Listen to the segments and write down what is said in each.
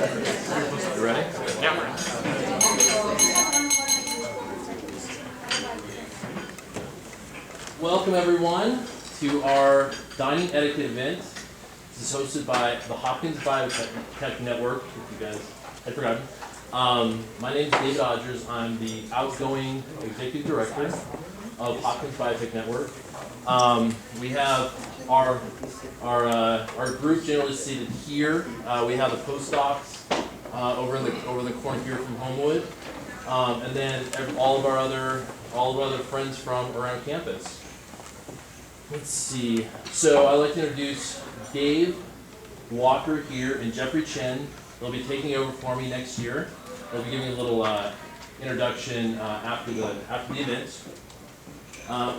You ready? Yeah. Welcome everyone to our dining etiquette event. This is hosted by the Hopkins Biotech Network, if you guys had forgotten. My name is David Odgers. I'm the outgoing executive director of Hopkins Biotech Network. We have our group generally seated here. We have the postdocs over in the corner here from Homewood, and then all of our other friends from around campus. Let's see. So I'd like to introduce Dave Walker here and Jeffrey Chen. They'll be taking over for me next year. They'll be giving a little introduction after the event.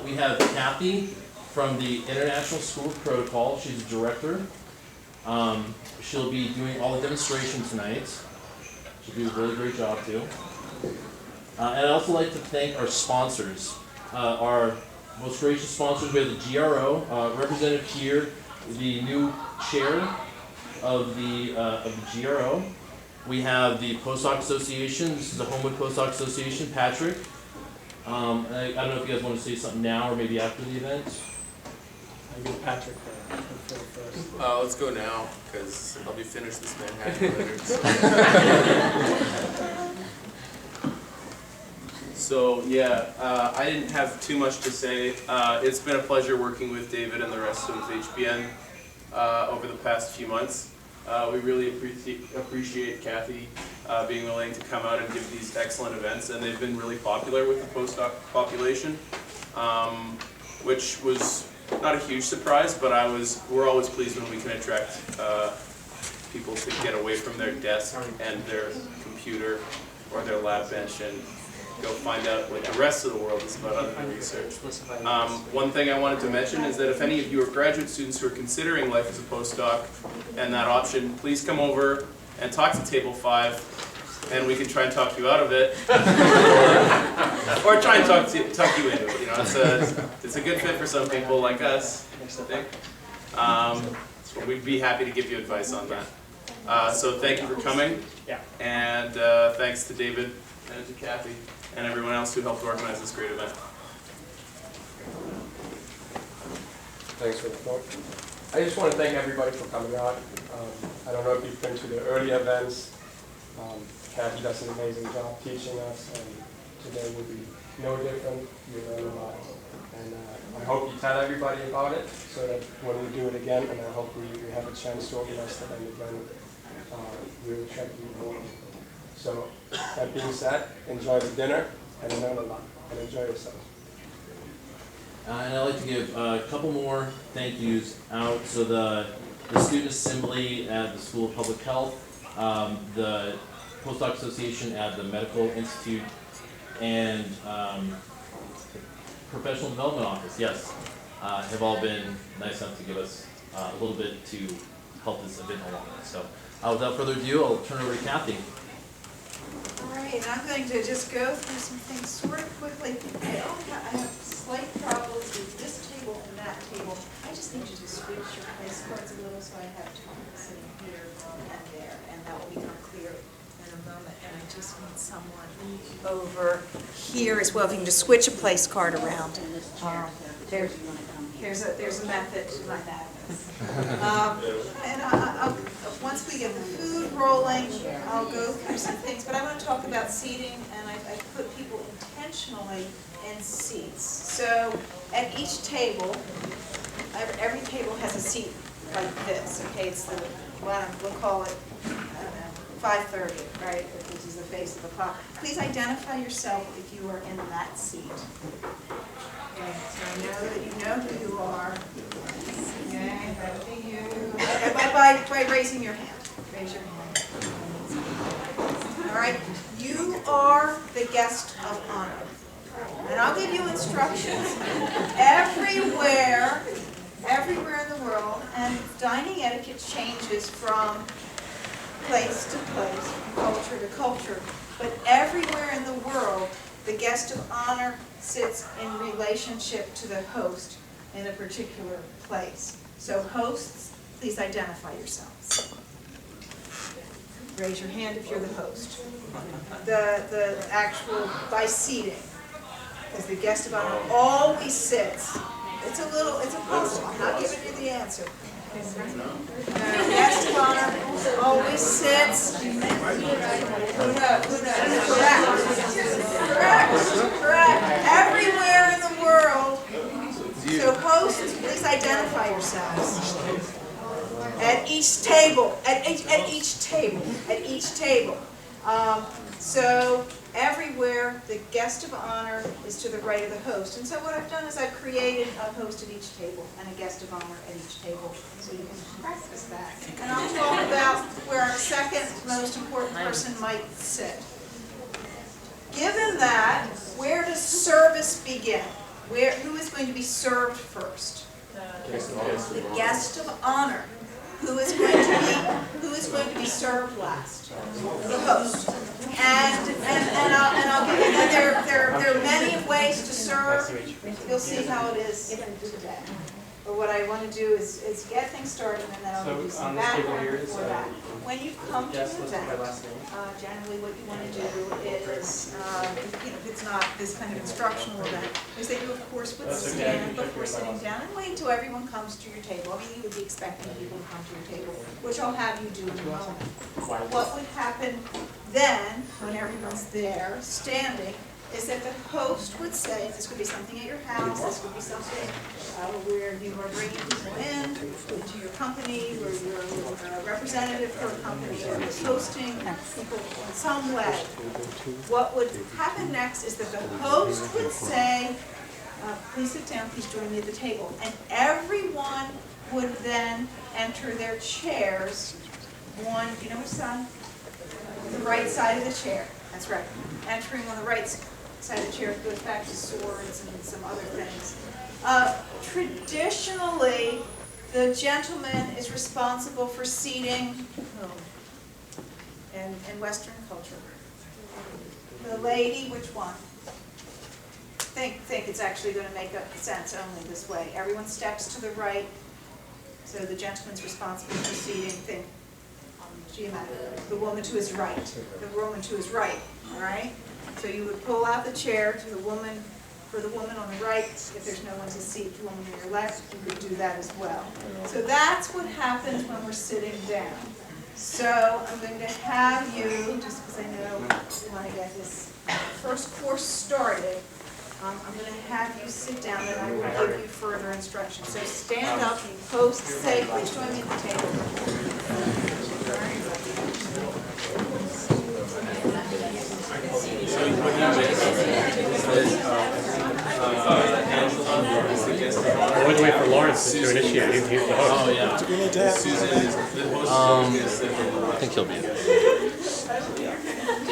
We have Cathy from the International School of Protocol. She's a director. She'll be doing all the demonstration tonight. She'll do a really great job too. And I'd also like to thank our sponsors. Our most gracious sponsors, we have the GRO, represented here, the new chair of the GRO. We have the Postdoc Association. This is the Homewood Postdoc Association, Patrick. I don't know if you guys want to say something now or maybe after the event. I give Patrick the first. Let's go now, because I'll be finished this Manhattan later. So yeah, I didn't have too much to say. It's been a pleasure working with David and the rest of HBN over the past few months. We really appreciate Cathy being willing to come out and give these excellent events, and they've been really popular with the postdoc population, which was not a huge surprise, but we're always pleased when we can attract people to get away from their desk and their computer or their lab bench and go find out what the rest of the world is about other than research. One thing I wanted to mention is that if any of you are graduate students who are considering life as a postdoc and that option, please come over and talk to Table 5, and we can try and talk you out of it, or try and talk you into it. You know, it's a good fit for some people like us, I think. So we'd be happy to give you advice on that. So thank you for coming, and thanks to David and to Cathy and everyone else who helped organize this great event. Thanks for the floor. I just want to thank everybody for coming out. I don't know if you've been to the early events. Cathy does an amazing job teaching us, and today will be no different. You learn a lot. And I hope you tell everybody about it, so that when we do it again, and I hope we have a chance to organize the event again, we'll attract you more. So, that being said, enjoy the dinner and learn a lot, and enjoy yourself. And I'd like to give a couple more thank yous out. So the Student Assembly at the School of Public Health, the Postdoc Association at the Medical Institute, and the Professional Development Office, yes, have all been nice enough to give us a little bit to help this event along. So without further ado, I'll turn it over to Cathy. All right, and I'm going to just go through some things sort of quickly. I have slight problems with this table and that table. I just need you to switch your place cards a little so I have Tom sitting here and there, and that will become clear in a moment. And I just need someone over here as well. If you can just switch a place card around. There's a method to my madness. And once we get the food rolling, I'll go through some things, but I want to talk about seating, and I put people intentionally in seats. So at each table, every table has a seat like this, okay? It's the one, we'll call it, I don't know, 530, right? Which is the face of the clock. Please identify yourself if you are in that seat. Okay, so I know that you know who you are. Okay, that would be you. By raising your hand. Raise your hand. All right, you are the guest of honor. And I'll give you instructions everywhere in the world, and dining etiquette changes from place to place, from culture to culture. But everywhere in the world, the guest of honor sits in relationship to the host in a particular place. So hosts, please identify yourselves. raise your hand if you're the host. The actual, by seating, because the guest of honor always sits. It's a puzzle, I'm not giving you the answer. The guest of honor always sits. Who knows? Correct. Everywhere in the world. So hosts, please identify yourselves. At each table. So everywhere, the guest of honor is to the right of the host. And so what I've done is I've created a host at each table and a guest of honor at each table, so you can practice that. And I'll talk about where our second most important person might sit. Given that, where does service begin? Who is going to be served first? The guest of honor. Who is going to be served last? The host. And I'll give you that there are many ways to serve. You'll see how it is today. But what I want to do is get things started, and then I'll give you some background before that. When you come to an event, generally what you want to do is, if it's not this kind of instructional event, is that you of course would stand before sitting down and wait until everyone comes to your table. I mean, you would be expecting people to come to your table, which I'll have you do in a moment. What would happen then, when everyone's there, standing, is that the host would say, this could be something at your house, this could be something where you are bringing people into your company, where you're a representative for a company, or hosting people in some way. What would happen next is that the host would say, please sit down, please join me at the table. And everyone would then enter their chairs on, you know which side? The right side of the chair. That's right. Entering on the right side of the chair goes back to swords and some other things. Traditionally, the gentleman is responsible for seating in Western culture. The lady, which one? Think it's actually going to make sense only this way. Everyone steps to the right, so the gentleman's responsible for seating. Think the woman to his right. The woman to his right. All right. So you would pull out the chair to the woman, for the woman on the right. If there's no one to seat the woman on your left, you could do that as well. So that's what happens when we're sitting down. So I'm going to have you, just because I know you want to get this first course started, I'm going to have you sit down and I will give you further instructions. So stand up, host, say, please join me at the table. We're going to wait for Lawrence to initiate. He's the host. Oh, yeah. Susan is the host. I think he'll be it.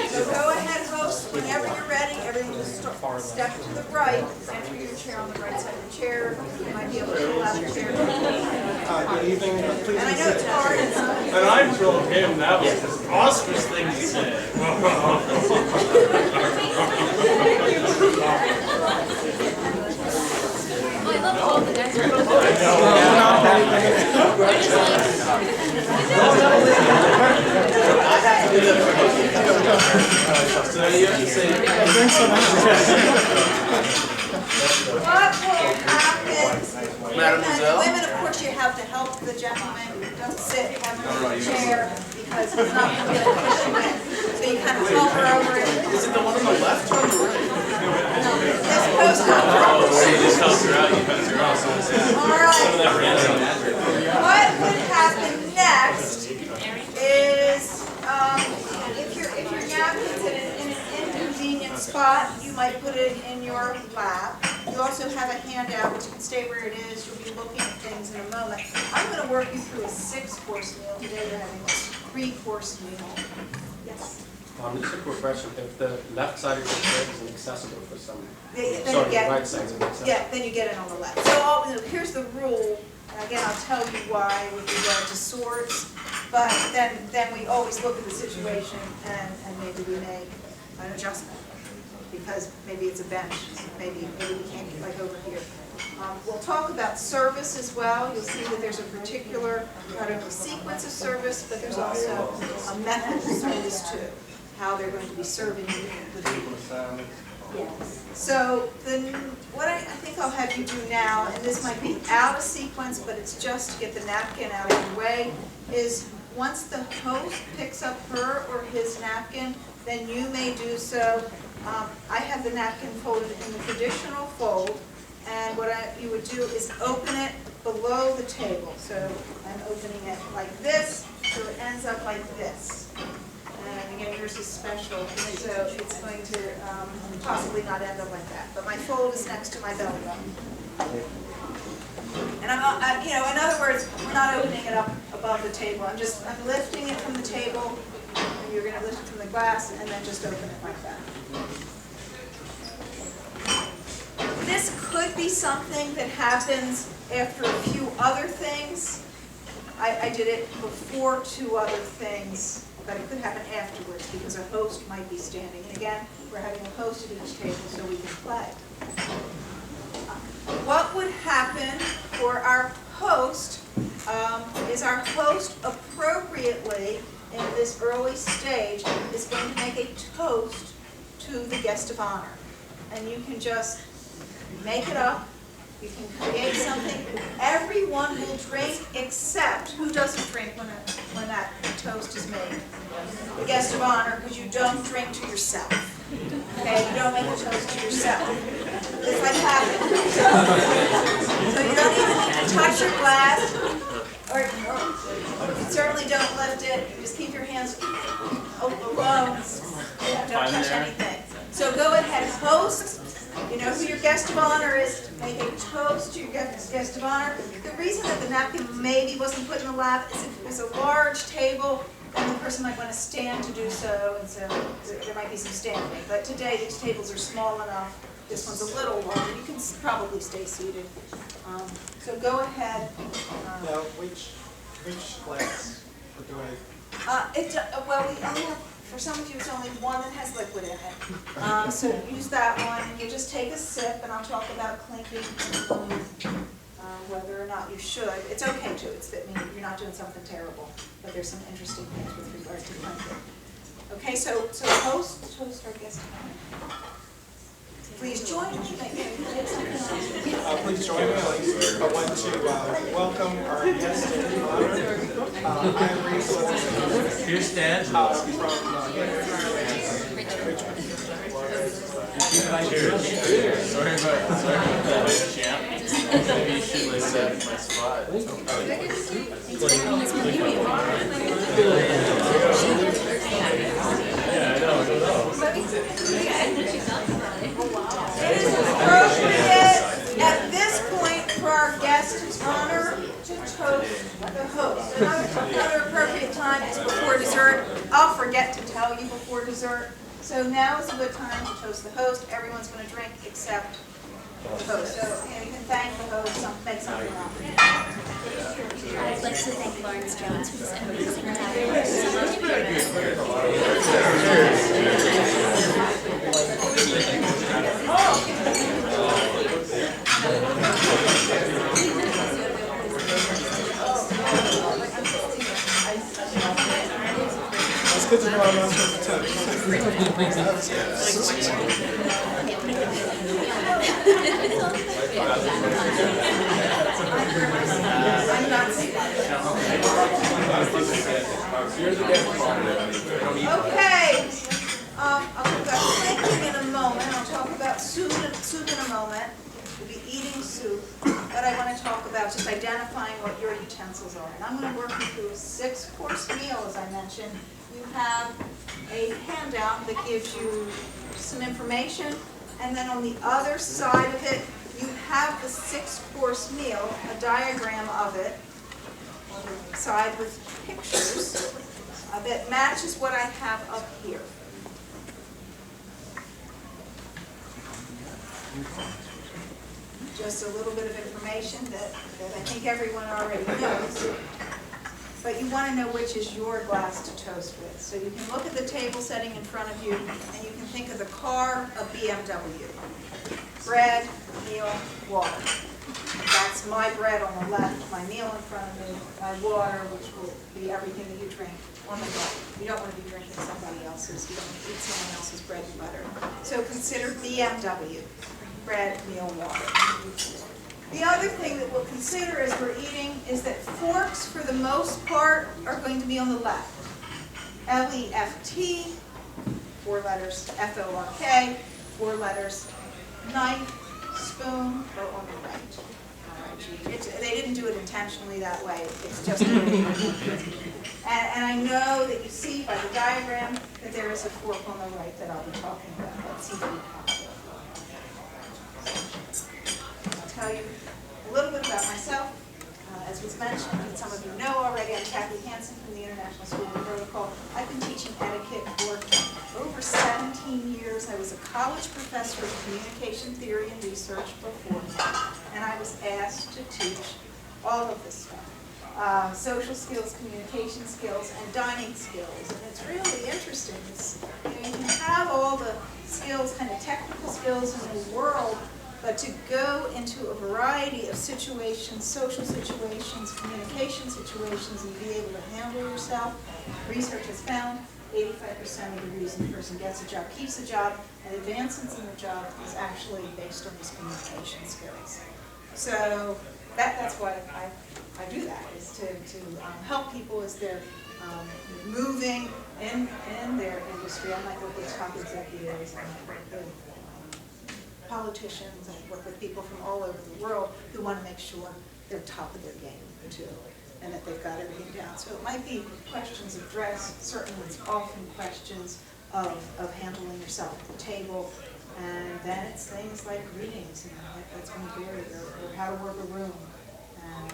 So go ahead, host, whenever you're ready. Everyone just step to the right, enter your chair on the right side of the chair. You might be able to pull out your chair. Good evening. And I know it's hard. And I told him that was his Oscar's thing to say. I love all the guys. So you have to say, What will happen? Mademoiselle? Women, of course, you have to help the gentleman. Don't sit, have him in the chair, because he's not going to be able to push you in. So you kind of hover over it. Is it the one on the left or the right? This post up. So you just help her out, you cut her off. So it's All right. What would happen next is if your napkin's in an inconvenient spot, you might put it in your lap. You also have a handout, which you can stay where it is. You'll be looking at things in a moment. I'm going to work you through a 6-course meal. Today we're having a 3-course meal. Yes. Just a quick question. If the left side of the chair is inaccessible for some, Then sorry, you the right side is inaccessible. Yeah, then you get it on the left. So here's the rule, and again, I'll tell you why with regard to swords, but then we always look at the situation and maybe we make an adjustment. because maybe it's a bench, maybe we can't get like over here. We'll talk about service as well. You'll see that there's a particular, not only sequence of service, but there's also a method of service too, how they're going to be serving the people. So then what I think I'll have you do now, and this might be out of sequence, but it's just to get the napkin out of your way, is once the host picks up her or his napkin, then you may do so. I have the napkin folded in the traditional fold, and what you would do is open it below the table. So I'm opening it like this, so it ends up like this. And again, yours is special, so it's going to possibly not end up like that. But my fold is next to my belly button. And you know, in other words, we're not opening it up above the table. I'm lifting it from the table, and you're going to lift it from the glass, and then just open it like that. This could be something that happens after a few other things. I did it before 2 other things, but it could happen afterwards because a host might be standing. And again, we're having a host at each table so we can play. What would happen for our host is our host appropriately in this early stage is going to make a toast to the guest of honor. And you can just make it up. You can create something. Everyone will drink except, who doesn't drink when that toast is made? The guest of honor, because you don't drink to yourself. Okay, you don't make a toast to yourself. It's like happening. So you don't even need to touch your glass, or you certainly don't lift it. Just keep your hands alone. Don't touch anything. So go ahead, host. You know who your guest of honor is. Make a toast to your guest of honor. The reason that the napkin maybe wasn't put in the lap is if it was a large table, then the person might want to stand to do so, and so there might be some standing. But today these tables are small enough. This one's a little longer. You can probably stay seated. So go ahead. Now, which glass do I? Well, we only have, for some of you, it's only one that has liquid in it. So use that one. You just take a sip, and I'll talk about clinking, whether or not you should. It's okay to. You're not doing something terrible, but there's some interesting things with regard to clinking. Okay, so host our guest. Please join me. Please join me. I want to welcome our guest of honor. I'm Reese. Here's Stan. From Cheers. Sorry about that, champ. Maybe you should like set my spot. Yeah, I know. It is appropriate at this point for our guest of honor to toast the host. Another appropriate time is before dessert. I'll forget to tell you before dessert. So now is a good time to toast the host. Everyone's going to drink except the host. So you can thank the host, make something up. I'd like to thank Lawrence Jones for this amazing It's good to know I'm not supposed to touch. I'm not okay. I'll talk about clinking in a moment. I'll talk about soup in a moment. We'll be eating soup, but I want to talk about just identifying what your utensils are. And I'm going to work you through a 6-course meal, as I mentioned. You have a handout that gives you some information, and then on the other side of it, you have the 6-course meal, a diagram of it, on the side with pictures that matches what I have up here. Just a little bit of information that I think everyone already knows. but you want to know which is your glass to toast with. So you can look at the table setting in front of you, and you can think of the car of BMW. Bread, meal, water. That's my bread on the left, my meal in front of me, my water, which will be everything that you drink on the right. You don't want to be drinking somebody else's, you don't want to eat someone else's bread and butter. So consider BMW, bread, meal, water. The other thing that we'll consider as we're eating is that forks, for the most part, are going to be on the left. L-E-F-T, 4 letters, F-O-R-K, 4 letters. Knife, spoon are on the right. They didn't do it intentionally that way. It's just and I know that you see by the diagram that there is a fork on the right that I'll be talking about. That seafood cocktail. I'll tell you a little bit about myself. As was mentioned, and some of you know already, I'm Cathleen Hanson from the International School of Protocol. I've been teaching etiquette for over 17 years. I was a college professor of communication theory and research before, and I was asked to teach all of this stuff. Social skills, communication skills, and dining skills. And it's really interesting. You can have all the skills, kind of technical skills in the world, but to go into a variety of situations, social situations, communication situations, and be able to handle yourself, research has found 85% of the reason a person gets a job, keeps a job, and advances in the job is actually based on these communication skills. So that's why I do that, is to help people as they're moving in their industry. I might work with top executives, I might work with politicians, and work with people from all over the world who want to make sure they're top of their game too, and that they've got everything down. So it might be questions of dress, certainly it's often questions of handling yourself at the table, and then it's things like greetings, and that's going to vary, or how to work a room, and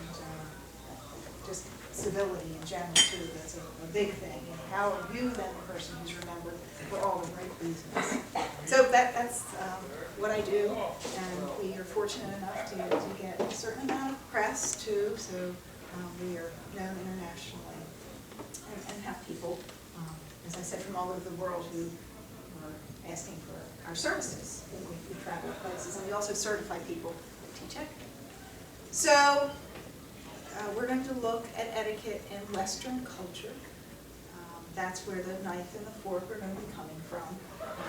just civility in general too. That's a big thing. How are you then the person who's remembered for all the great reasons? So that's what I do, and we are fortunate enough to get a certain amount of press too, so we are known internationally, and have people, as I said, from all over the world who are asking for our services when we travel places, and we also certify people who teach etiquette. So we're going to look at etiquette in Western culture. That's where the knife and the fork are going to be coming from.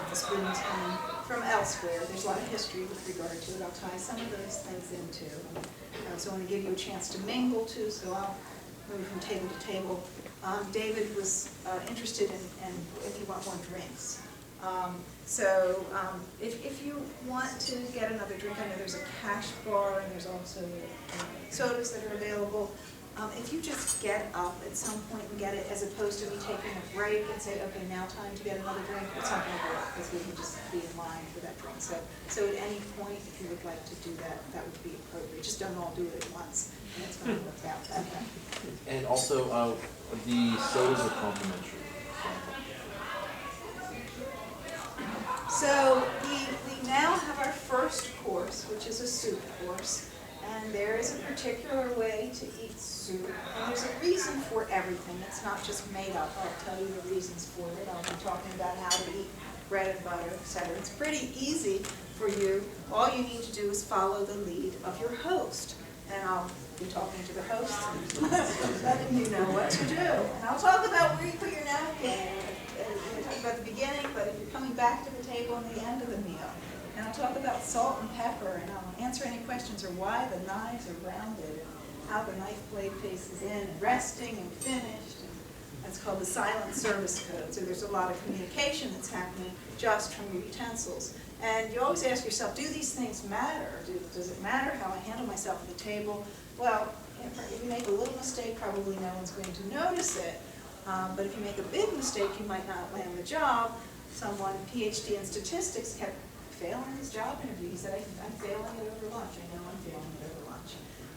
The spoon's coming from elsewhere. There's a lot of history with regard to it. I'll tie some of those things in too. So I want to give you a chance to mingle too, so I'll move from table to table. David was interested in if you want more drinks. So if you want to get another drink, I know there's a cash bar and there's also sodas that are available. If you just get up at some point and get it, as opposed to me taking a break and say, okay, now time to get another drink, it's not going to work, because we can just be in line for that drink. So at any point, if you would like to do that, that would be appropriate. Just don't all do it at once, and it's going to work out that way. And also, the sodas are complimentary. So we now have our first course, which is a soup course. And there is a particular way to eat soup, and there's a reason for everything. It's not just made up. I'll tell you the reasons for it. I'll be talking about how to eat bread and butter, etc. It's pretty easy for you. All you need to do is follow the lead of your host. And I'll be talking to the host and letting you know what to do. And I'll talk about where you put your napkin. We'll talk about the beginning, but if you're coming back to the table and the end of the meal. And I'll talk about salt and pepper, and I'll answer any questions or why the knives are rounded, and how the knife blade faces in, and resting and finished. And that's called the silent service code. So there's a lot of communication that's happening just from your utensils. And you always ask yourself, do these things matter? Does it matter how I handle myself at the table? Well, if you make a little mistake, probably no one's going to notice it. But if you make a big mistake, you might not land the job. Someone, PhD in statistics, kept failing his job interview. He said, I'm failing it over lunch. I know I'm failing it over lunch.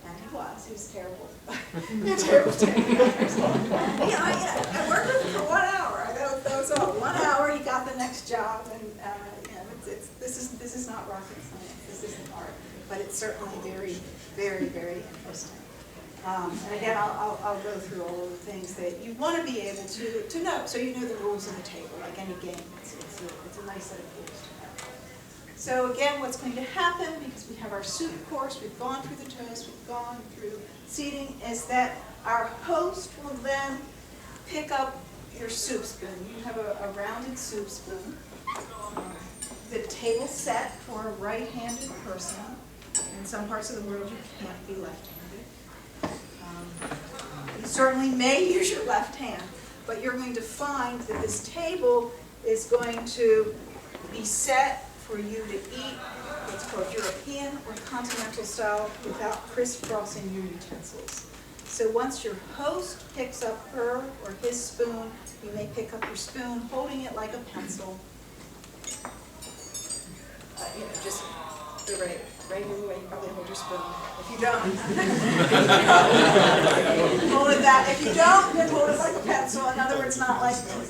And he was terrible. Terrible. I worked with him for 1 hour. That was all. 1 hour, he got the next job. And this is not rocket science. This isn't art. But it's certainly very, very, very interesting. And again, I'll go through all of the things that you want to be able to know, so you know the rules of the table, like any game. It's a nice set of rules to have. So again, what's going to happen, because we have our soup course, we've gone through the toast, we've gone through seating, is that our host will then pick up your soup spoon. You have a rounded soup spoon. The table set for a right-handed person. In some parts of the world, you can't be left-handed. You certainly may use your left hand, but you're going to find that this table is going to be set for you to eat what's called European or Continental style without crisscrossing your utensils. So once your host picks up her or his spoon, you may pick up your spoon, holding it like a pencil. Just the regular way you probably hold your spoon. If you don't, hold it that. If you don't, then hold it like a pencil. In other words, not like this.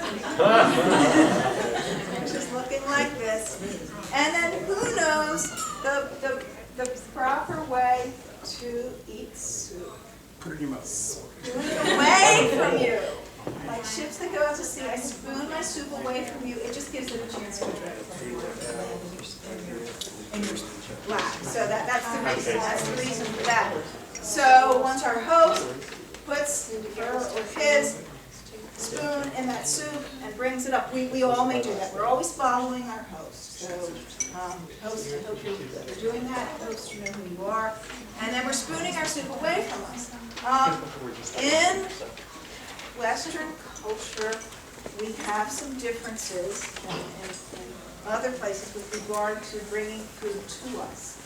Just looking like this. And then who knows the proper way to eat soup? Put it in your mouth. Spoon it away from you. Like ships that go out to sea, I spoon my soup away from you. It just gives it a chance to drip in your lap. So that's the reason. That's the reason for that. So once our host puts her or his spoon in that soup and brings it up, we all may do that. We're always following our host. So host, I hope you're doing that. Host, you know who you are. And then we're spooning our soup away from us. In Western culture, we have some differences in other places with regard to bringing food to us.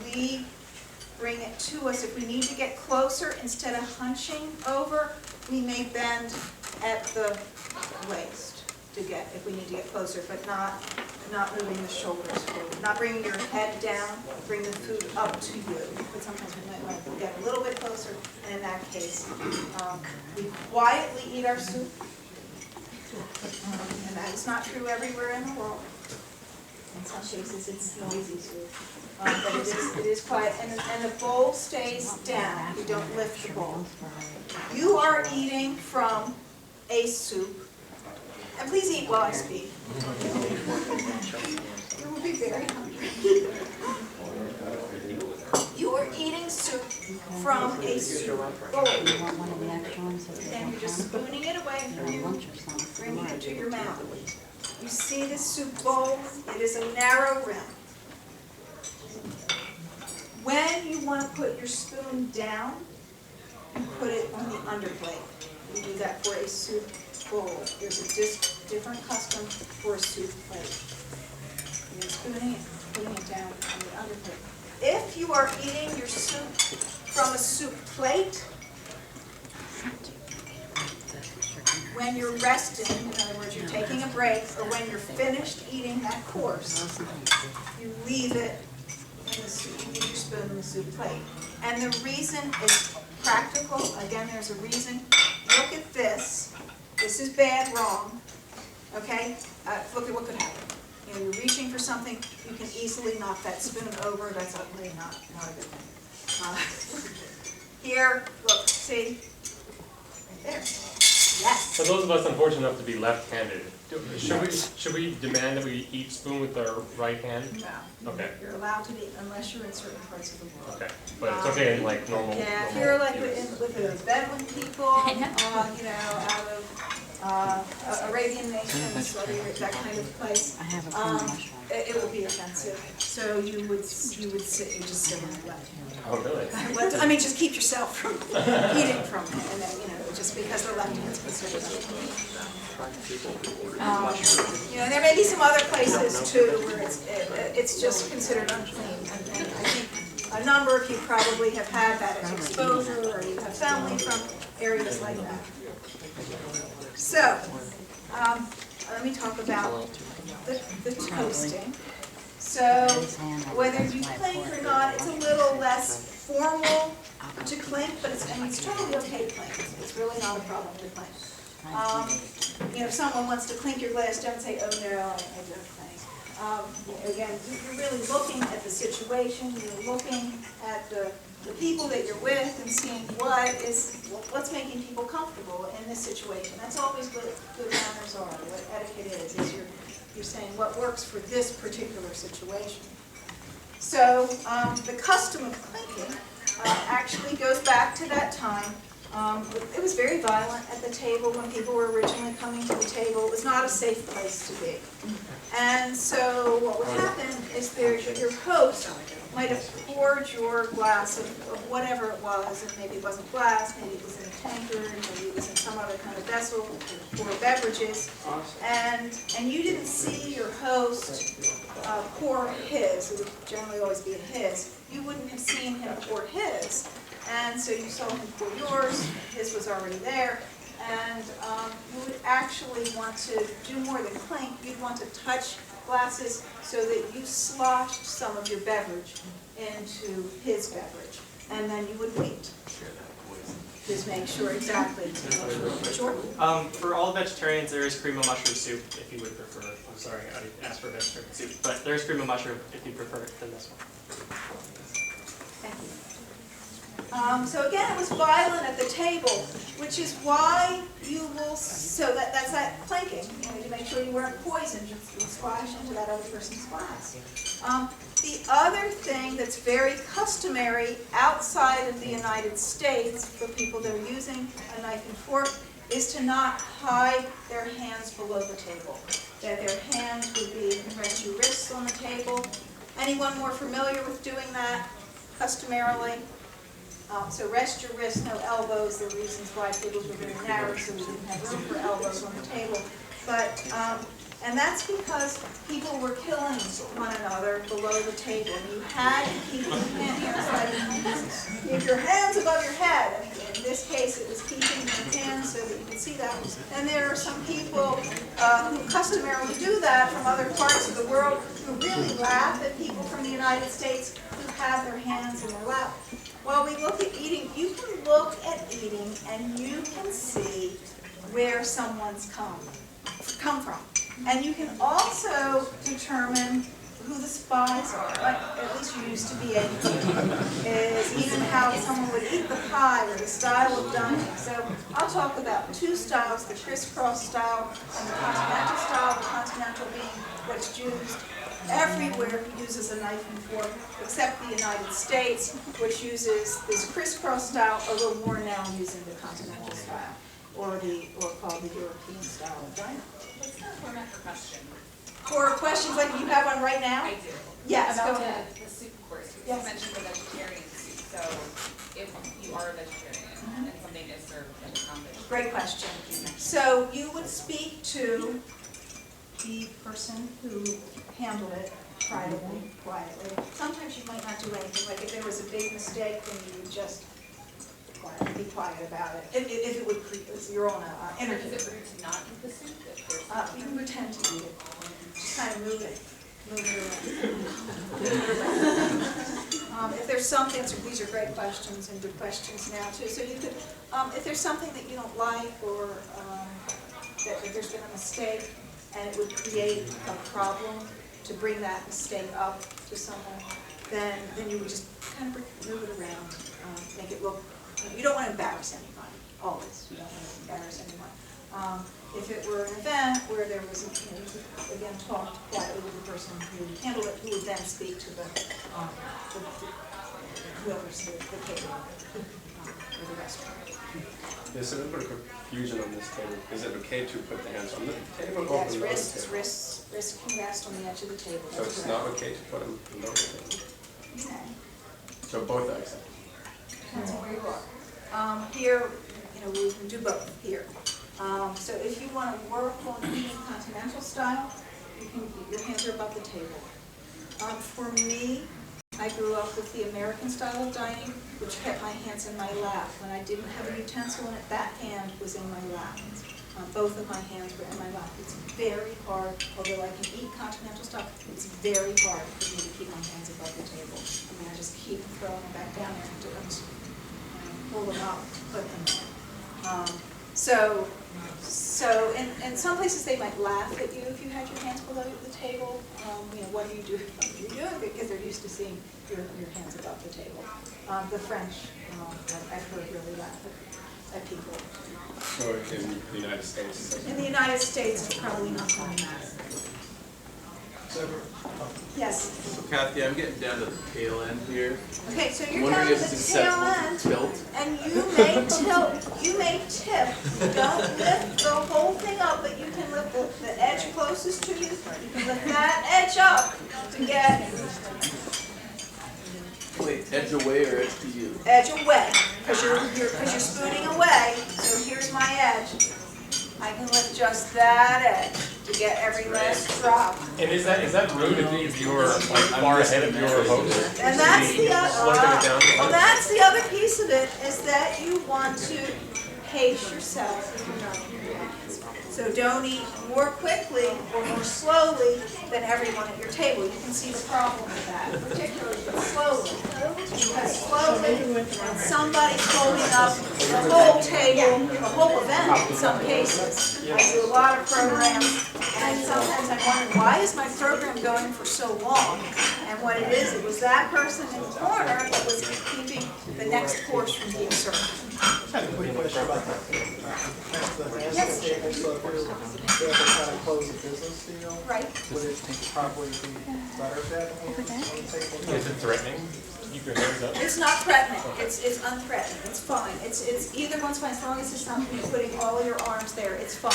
We bring it to us. If we need to get closer, instead of hunching over, we may bend at the waist to get, if we need to get closer, but not moving the shoulders forward. Not bringing your head down, bring the food up to you. But sometimes we might want to get a little bit closer, and in that case, we quietly eat our soup. And that is not true everywhere in the world. In some cases, it's noisy soup. But it is quiet, and the bowl stays down. You don't lift the bowl. You are eating from a soup. And please eat while I speak. You will be very hungry. You are eating soup from a soup bowl. And you're just spooning it away from you, bringing it to your mouth. You see this soup bowl? It is a narrow rim. When you want to put your spoon down, you put it on the underplate. You do that for a soup bowl. There's a different custom for a soup plate. You're spooning it, putting it down on the underplate. If you are eating your soup from a soup plate, when you're resting, in other words, you're taking a break, or when you're finished eating that course, you leave it in the soup, you leave your spoon in the soup plate. And the reason is practical. Again, there's a reason. Look at this. This is bad, wrong. Okay? Look at what could happen. You know, you're reaching for something, you can easily knock that spoon over. That's really not a good thing. Here, look, see? Right there. Yes. For those of us unfortunate enough to be left-handed, should we demand that we eat spoon with our right hand? No. Okay. You're allowed to be, unless you're in certain parts of the world. Okay, but it's okay in like normal. Yeah, if normal you're like US. with the Bedouin people, you know, out of Arabian nations, that kind of place, it will be offensive. So you would sit, you just sit on the left hand. Oh, really? I mean, just keep yourself from eating from it, and then, you know, just because the left hand's considered you know, there may be some other places too where it's just considered unclean, and I think a number of you probably have had that as exposure, or you have family from areas like that. So, let me talk about the toasting. So, whether you clink or not, it's a little less formal to clink, but it's totally okay to clink. It's really not a problem to clink. You know, if someone wants to clink your glass, don't say, oh no, I don't clink. again, you're really looking at the situation, you're looking at the people that you're with and seeing what's making people comfortable in this situation. That's always what good manners are, what etiquette is you're saying what works for this particular situation. So the custom of clinking actually goes back to that time. It was very violent at the table when people were originally coming to the table. It was not a safe place to be. And so what would happen is your host might have poured your glass of whatever it was, and maybe it wasn't glass, maybe it was in a tankard, maybe it was in some other kind of vessel for beverages, and you didn't see your host pour his. It would generally always be in his. You wouldn't have seen him pour his, and so you saw him pour yours. His was already there, and you would actually want to do more than clink. You'd want to touch glasses so that you sloshed some of your beverage into his beverage, and then you would wait. Just make sure exactly. Sure. For all vegetarians, there is cream of mushroom soup if you would prefer. I'm sorry, I asked for vegetarian soup, but there is cream of mushroom if you prefer it than this one. Thank you. So again, it was violent at the table, which is why you will, so that's that clinking, to make sure you weren't poisoned, you splash into that other person's glass. The other thing that's very customary outside of the United States for people that are using a knife and fork is to not hide their hands below the table. That their hands would be, you can rest your wrists on the table. Anyone more familiar with doing that customarily? So rest your wrists, no elbows. There are reasons why tables were very narrow, so we didn't have room for elbows on the table. But, and that's because people were killing one another below the table. You had to keep your hands, keep your hands above your head. I mean, in this case, it was keeping your hands so that you could see that. And there are some people who customarily do that from other parts of the world who really laugh at people from the United States who have their hands in their lap. While we look at eating, you can look at eating and you can see where someone's come from. And you can also determine who the spies are. Like, at least you used to be able to. Is even how someone would eat the pie or the style of dining. So I'll talk about two styles, the crisscross style and the continental style. The continental being what's used everywhere who uses a knife and fork, except the United States, which uses this crisscross style, although more now using the continental style, or called the European style of dining. What's the format for question? For questions like you have one right now? I do. Yes, go About ahead. the soup course. You Yes. mentioned the vegetarian soup. So if you are a vegetarian and something is served like a non-vegetarian. Great question. So you would speak to the person who handled it privately, quietly. Sometimes you might not do anything. Like if there was a big mistake, then you would just be quiet about it. If it would create, you're on an interview. Is it rude to not eat the soup? If there's You can pretend to eat it. Just kind of move it. Move it around. If there's something, these are great questions and good questions now too. So you could, if there's something that you don't like or that there's been a mistake and it would create a problem to bring that mistake up to someone, then you would just kind of move it around, make it look. You don't want to embarrass anybody. Always, you don't want to embarrass anyone. If it were an event where there was, you could, again, talk quietly with the person who handled it, who would then speak to whoever's the caterer or the restaurant. There's a little bit of confusion on this table. Is it okay to put the hands on the table or Yes, below the wrists table? can rest on the edge of the table. So it's not okay to put them below the table. Okay. So both are acceptable. Depends on where you are. Here, we can do both here. So if you want to work on eating continental style, your hands are above the table. For me, I grew up with the American style of dining, which kept my hands in my lap. When I didn't have a utensil in it, that hand was in my lap. Both of my hands were in my lap. It's very hard, although I can eat continental style, it's very hard for me to keep my hands above the table. I mean, I just keep throwing them back down there and pull them up, put them in. So in some places they might laugh at you if you had your hands below the table. What are you doing? What are you doing? Because they're used to seeing your hands above the table. The French, I've heard really laugh at people. Or in the United States? In the United States, it's probably not going to matter. Yes. So Cathy, I'm getting down to the tail end here. Okay, so I'm you're down wondering to if the it's tail acceptable end, to tilt. and you may tilt, you may tip. Don't lift the whole thing up, but you can lift the edge closest to you. You can lift that edge up to get Wait, edge away or edge to you? edge away, because you're spooning away. So here's my edge. I can lift just that edge to get every last drop. And is that rude if you're like far ahead of your host? And that's the Slurping it down? well, that's the other piece of it, is that you want to pace yourself if you're not in your hands. So don't eat more quickly or more slowly than everyone at your table. You can see the problem with that, particularly slowly. Because slowly, when somebody's holding up the whole table, the whole event in some cases. I do a lot of programs, and sometimes I'm wondering, why is my program going for so long? And what it is, it was that person in the corner that was keeping the next course from being served. I had a quick question about the Yes. table. So if we were trying to close a business deal, Right? would it probably be better to have hands on the table? Is it threatening? Keep your hands up? It's not threatening, it's unthreatening, it's fine. It's either one's fine, as long as it's not you putting all your arms there, it's fine.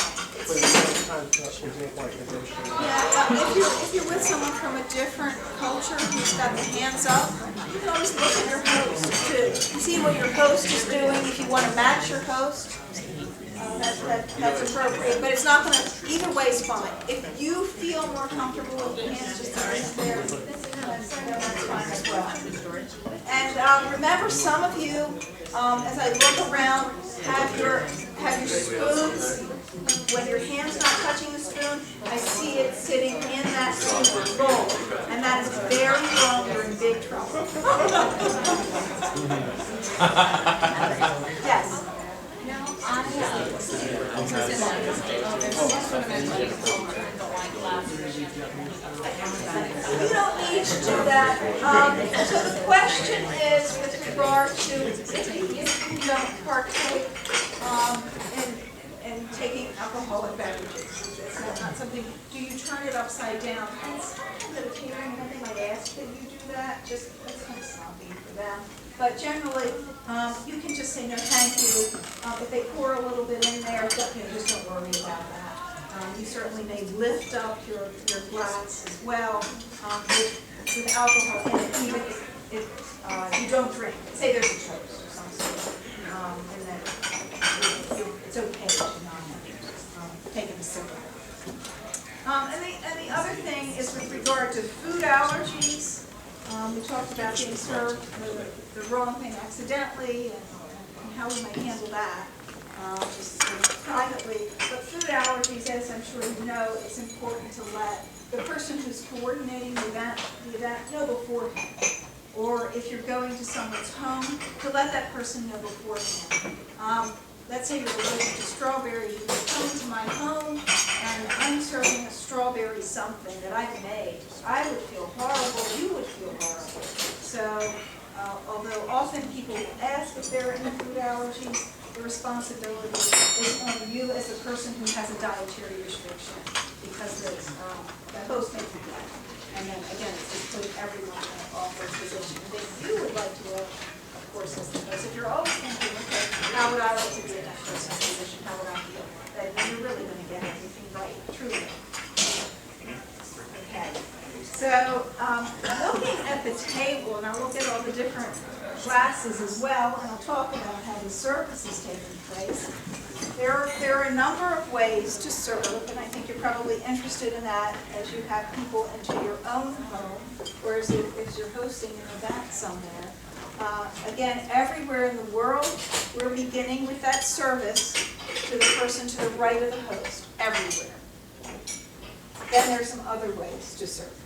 But at the same time, for example, like negotiating. Yeah, if you're with someone from a different culture who's got the hands up, you can always look at your host to see what your host is doing. If you want to match your host, that's appropriate. But it's not going to, either way is fine. If you feel more comfortable with your hands just there, that's fine as well. And remember, some of you, as I look around, have your spoons. When your hand's not touching the spoon, I see it sitting in that spoon bowl, and that is very wrong. You're in big trouble. Yes. You don't need to do that. So the question is with regard to if you don't partake in taking alcoholic beverages. It's not something, do you turn it upside down? And sometimes at a catering event, they might ask that you do that, just, that's kind of sloppy for them. But generally, you can just say, no, thank you. If they pour a little bit in there, just don't worry about that. You certainly may lift up your glass as well with alcohol in it, even if you don't drink. Say there's a toast or something, and then it's okay to not take a sip of it. And the other thing is with regard to food allergies. We talked about being served the wrong thing accidentally and how we might handle that just sort of privately. But food allergies, as I'm sure you know, it's important to let the person who's coordinating the event know beforehand. Or if you're going to someone's home, to let that person know beforehand. Let's say you're allergic to strawberries, you come to my home and I'm serving a strawberry something that I've made. I would feel horrible, you would feel horrible. So, although often people will ask if there are any food allergies, the responsibility is on you as a person who has a dietary restriction, because the host may forget. And then again, it's just putting everyone in an awkward position. And then you would like to, of course, as the host, if you're always thinking, okay, how would I like to be in that person's position? How would I feel? Then you're really going to get everything right, truly. Okay. So, looking at the table, and I'll look at all the different classes as well, and I'll talk about how the service is taking place. There are a number of ways to serve, and I think you're probably interested in that as you have people into your own home, or as you're hosting an event somewhere. Again, everywhere in the world, we're beginning with that service to the person to the right of the host, everywhere. Then there's some other ways to serve.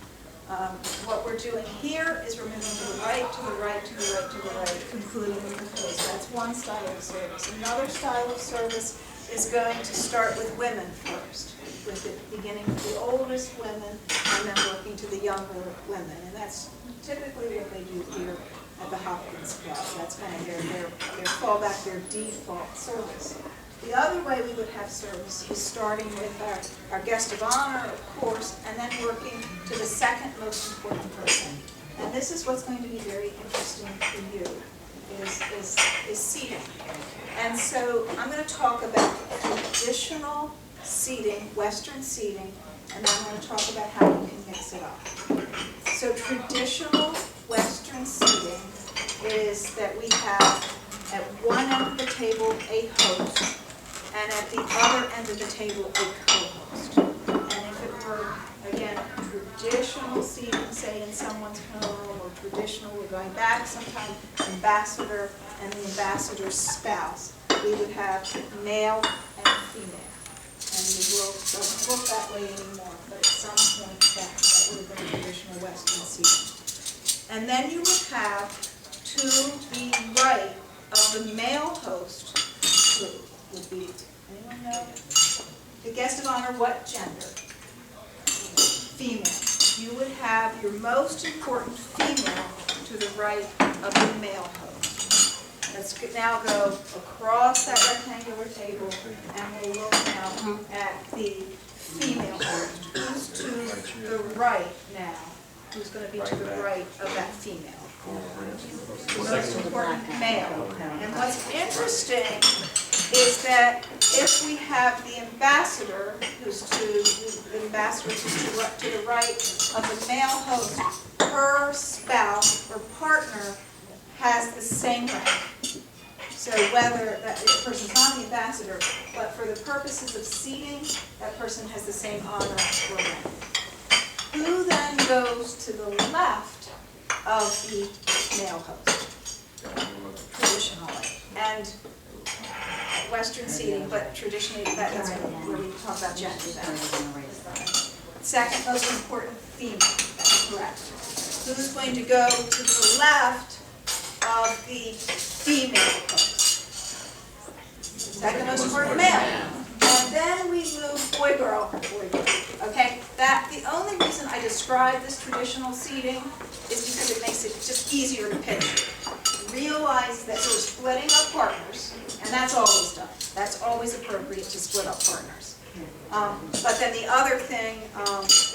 What we're doing here is we're moving to the right, to the right, to the right, to the right, concluding with the host. That's one style of service. Another style of service is going to start with women first, with it beginning with the oldest women and then working to the younger women. And that's typically what they do here at the Hopkins Club. That's kind of their fallback, their default service. The other way we would have service is starting with our guest of honor, of course, and then working to the second most important person. And this is what's going to be very interesting for you, is seating. And so I'm going to talk about traditional seating, Western seating, and then I'm going to talk about how you can mix it up. So traditional Western seating is that we have at one end of the table a host, and at the other end of the table a co-host. And if it were, again, traditional seating, say in someone's home, or traditional, we're going back sometime, ambassador and the ambassador's spouse, we would have male and female. And the world doesn't look that way anymore, but at some point that would have been traditional Western seating. And then you would have, to the right of the male host, who would be, anyone know? The guest of honor, what gender? Female. You would have your most important female to the right of the male host. Let's now go across that rectangular table and we'll look now at the female host. Who's to the right now? Who's going to be to the right of that female? The most important male. And what's interesting is that if we have the ambassador, who's to the right of the male host, her spouse or partner has the same rank. So whether that person's not the ambassador, but for the purposes of seating, that person has the same honor or rank. Who then goes to the left of the male host? Traditionally. And Western seating, but traditionally that's where we talk about gender then. Second most important female, that's correct. Who's going to go to the left of the female host? Second most important male. And then we move boy, girl, boy, girl. Okay? The only reason I describe this traditional seating is because it makes it just easier to picture. Realize that we're splitting up partners, and that's always done. That's always appropriate to split up partners. But then the other thing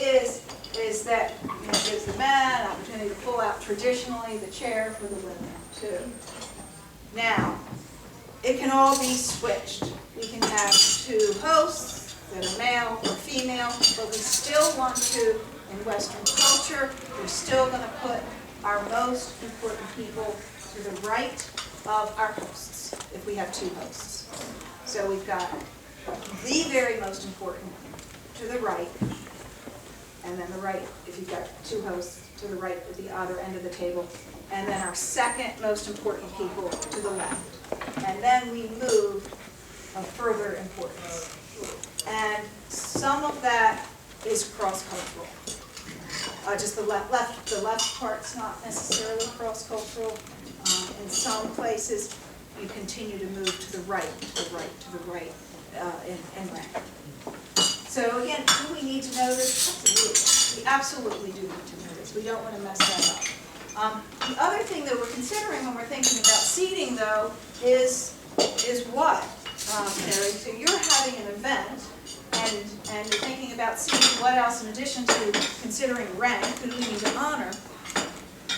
is that it gives the man an opportunity to pull out traditionally the chair for the women too. Now, it can all be switched. We can have two hosts that are male or female, but we still want to, in Western culture, we're still going to put our most important people to the right of our hosts, if we have two hosts. So we've got the very most important to the right, and then the right, if you've got two hosts, to the right at the other end of the table, and then our second most important people to the left. And then we move of further importance. And some of that is cross-cultural. Just the left part's not necessarily cross-cultural. In some places, you continue to move to the right, to the right, to the right in rank. So again, do we need to know this? Absolutely. We absolutely do need to know this. We don't want to mess that up. The other thing that we're considering when we're thinking about seating, though, is what? So you're having an event, and you're thinking about seating. What else in addition to considering rank? Who do we need to honor?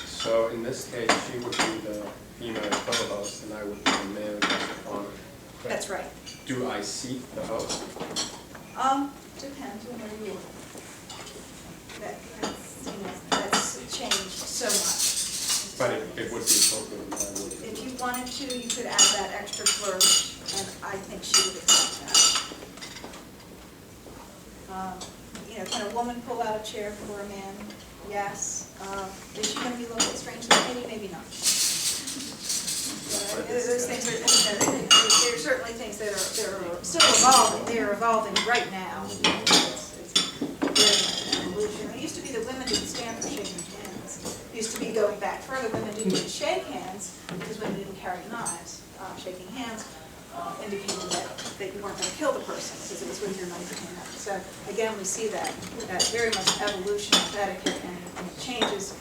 So in this case, she would be the female co-host, and I would be the male guest of honor. That's right. Do I seat the host? Depends on where you are. That's changed so much. But it would be appropriate if I would. If you wanted to, you could add that extra flourish, and I think she would accept that. Can a woman pull out a chair for a man? Yes. Is she going to be looked at strangely? Maybe not. Those things are, there are certainly things that are still evolving. They are evolving right now. It's very much an evolution. It used to be that women didn't stand for shaking hands. It used to be going back further, women didn't shake hands because women didn't carry knives. Shaking hands indicated that that you weren't going to kill the person because it was with your knife in hand. So again, we see that very much evolution of etiquette, and it changes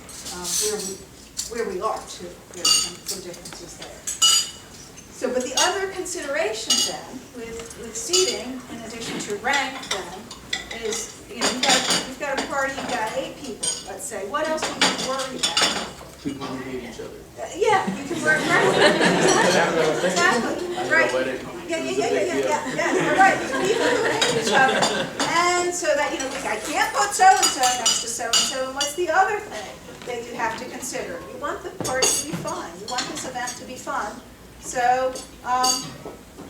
where we are too. There are some differences there. So, but the other consideration then with seating, in addition to rank then, is, you know, you've got a party, you've got 8 people, let's say. What else do you worry about? People who hate each other. Yeah, you can worry, right? Exactly, right. Wedding. Yeah, right. People who hate each other. And so that, you know, I can't put so-and-so next to so-and-so, and what's the other thing that you have to consider? You want the party to be fun. You want this event to be fun. So,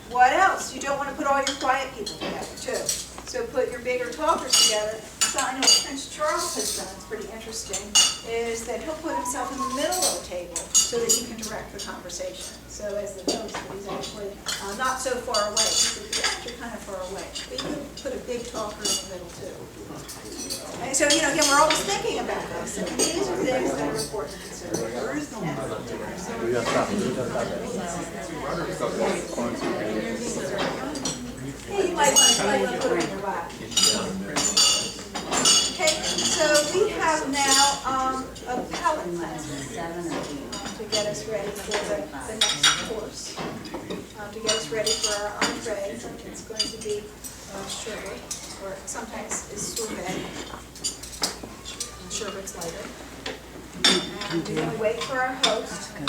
what else? You don't want to put all your quiet people together, too. So put your bigger talkers together. So I know what Prince Charles has done, it's pretty interesting, is that he'll put himself in the middle of the table so that he can direct the conversation. So as the host, but he's actually not so far away. You're kind of far away. But you can put a big talker in the middle, too. And so, you know, again, we're always thinking about this. And these are things that are important to consider. Hey, you might want to put it in your lap. Okay, so we have now a palate cleanser to get us ready for the next course. To get us ready for our entrees, and it's going to be sherbet, or sometimes is sorbet. Sherbet's later. And we're going to wait for our host. And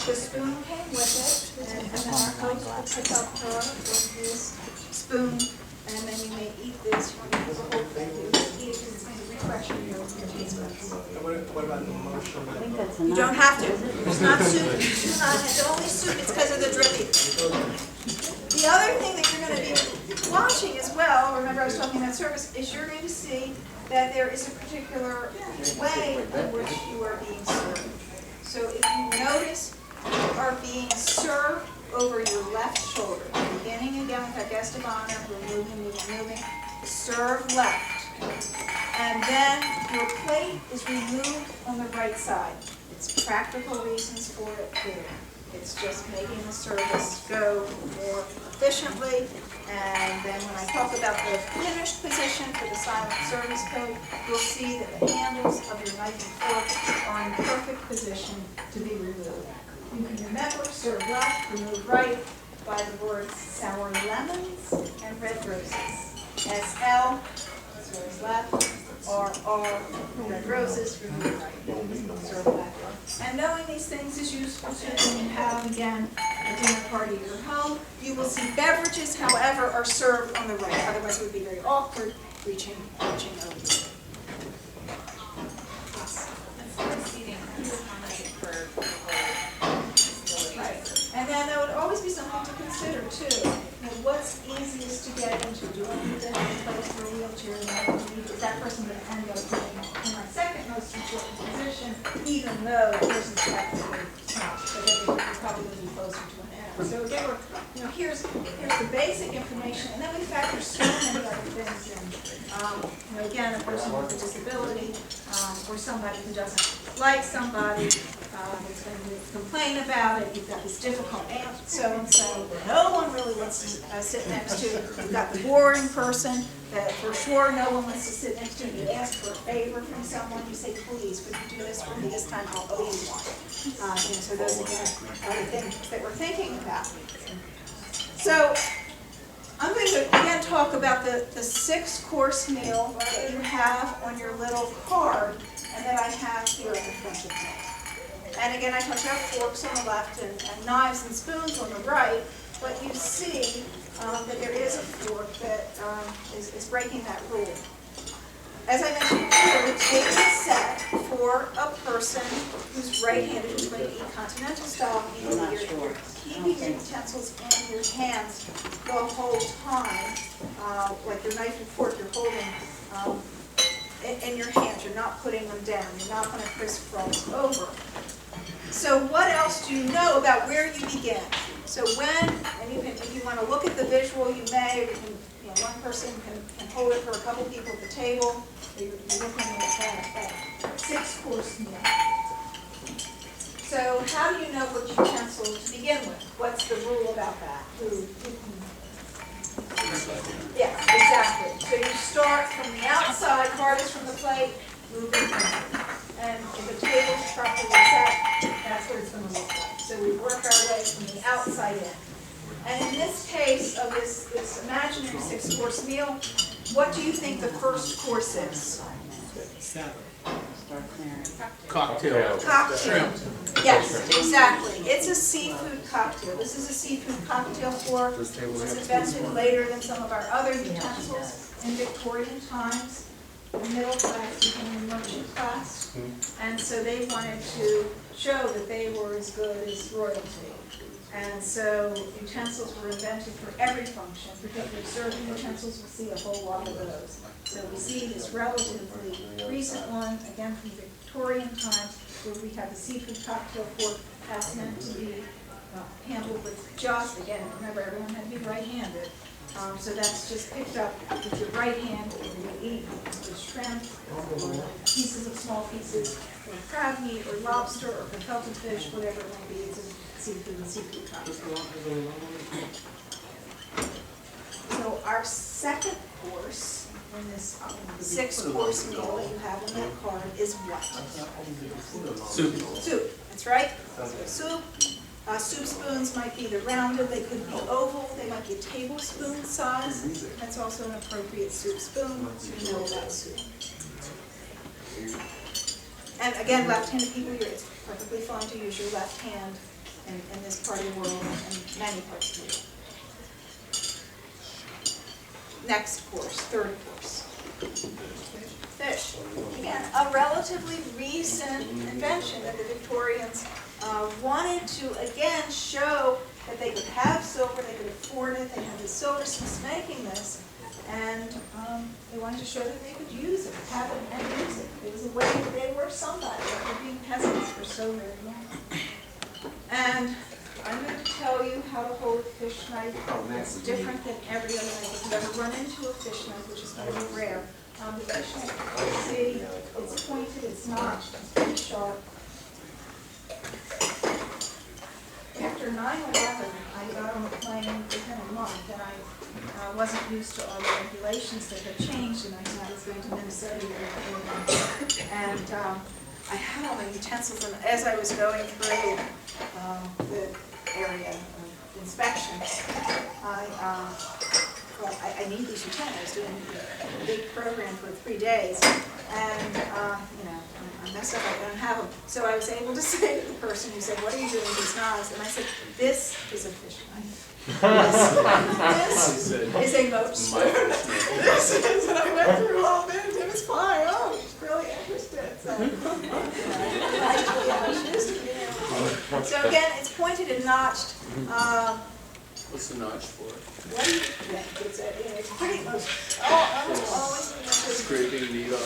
the spoon came with it, and then our host will pick up his spoon, and then you may eat this. You want to eat the whole thing. You eat it because it's going to refresh your taste buds. What about the motion? You don't have to. It's not soup. It's not. It's only soup. It's because of the dripping. The other thing that you're going to be watching as well, remember I was talking about service, is you're going to see that there is a particular way in which you are being served. So if you notice you are being served over your left shoulder, beginning again with that guest of honor, we're moving, serve left. And then your plate is removed on the right side. It's practical reasons for it too. It's just making the service go more efficiently. And then when I talk about the finished position for the silent service code, you'll see that the handles of your knife and fork are in perfect position to be removed. You can remember, serve left, remove right by the words sour lemons and red roses. SL, serve left, RR, red roses, remove right, serve left. And knowing these things is useful too when you have, again, a dinner party at your home. You will see beverages, however, are served on the right. Otherwise, it would be very awkward reaching over. Yes. As far as seating, it's accommodate for disabilities. Right. And then there would always be something to consider too. You know, what's easiest to get into? Do I need to have a place for a wheelchair? Is that person going to end up in my second most important position, even though the person's technically not, but they're probably going to be closer to an end. So again, here's the basic information, and then we factor so many other things in. Again, a person with a disability, or somebody who doesn't like somebody, who's going to complain about it. You've got this difficult aunt, so-and-so, no one really wants to sit next to. You've got the boring person that for sure no one wants to sit next to. You ask for a favor from someone, you say, please, would you do this for me this time? I'll owe you one. So those, again, are the things that we're thinking about. So I'm going to again talk about the 6-course meal that you have on your little card and that I have here in front of me. And again, I talked about forks on the left and knives and spoons on the right, but you see that there is a fork that is breaking that rule. As I mentioned before, the table is set for a person who's right-handed, who's going to eat Continental style, meaning that you're keeping your utensils in your hands the whole time, like your knife and fork you're holding in your hands. You're not putting them down. You're not going to crisscross over. So what else do you know about where you begin? So when, and you can, if you want to look at the visual, you may, or you can, one person can hold it for a couple people at the table. You're looking at that 6-course meal. So so how do you know what utensil to begin with? What's the rule about that? Who can? Yeah, exactly. So you start from the outside, farthest from the plate, moving in. And if the table's properly set, that's what it's going to look like. So we work our way from the outside in. And in this case of this imaginary 6-course meal, what do you think the first course is? Cocktail. Cocktail. Yes, exactly. It's a seafood cocktail. This is a seafood cocktail for, it was invented later than some of our other utensils in Victorian times. The middle class became the merchant class. And so they wanted to show that they were as good as royalty. And so utensils were invented for every function, particularly serving utensils. We'll see a whole lot of those. So we see this relatively recent one, again from Victorian times, where we have the seafood cocktail fork. That's meant to be handled with just, again, remember everyone had to be right-handed. So that's just picked up with your right hand and you eat the shrimp or pieces of small pieces or crab meat or lobster or gefilte fish, whatever it may be. It's a seafood cocktail. So our second course in this 6-course meal that you have in that card is what? Soup. Soup, that's right. So soup. Soup spoons might be the rounded, they could be oval, they might be a tablespoon size. That's also an appropriate soup spoon, so you know about soup. And again, left-handed people, it's perfectly fine to use your left hand in this part of the world and many parts of the world. Next course, third course. Fish. Again, a relatively recent invention that the Victorians wanted to, again, show that they could have silver, they could afford it, they had the silversmiths making this, and they wanted to show that they could use it, have it, and use it. It was a way that they were somebody, after being peasants for so very long. And I'm going to tell you how to hold a fish knife. It's different than every other knife. If you've ever run into a fish knife, which is very rare, the fish knife, you see, it's pointed, it's notched, it's pretty sharp. After 9/11, I got on a plane within a month, and I wasn't used to all the regulations that had changed, and I was going to Minnesota, and I had all my utensils, and as I was going through the area of inspection, I need these utensils. I was doing a big program for 3 days, and I messed up, I don't have them. So I was able to say to the person who said, "What are you doing with these knives?" And I said, "This is a fish knife. This is a moat spoon." This is, and I went through all this, and it was fine. Oh, she's really interested. So again, it's pointed and notched. What's the notch for? What do you think? It's pretty much almost always. Scraping meat off.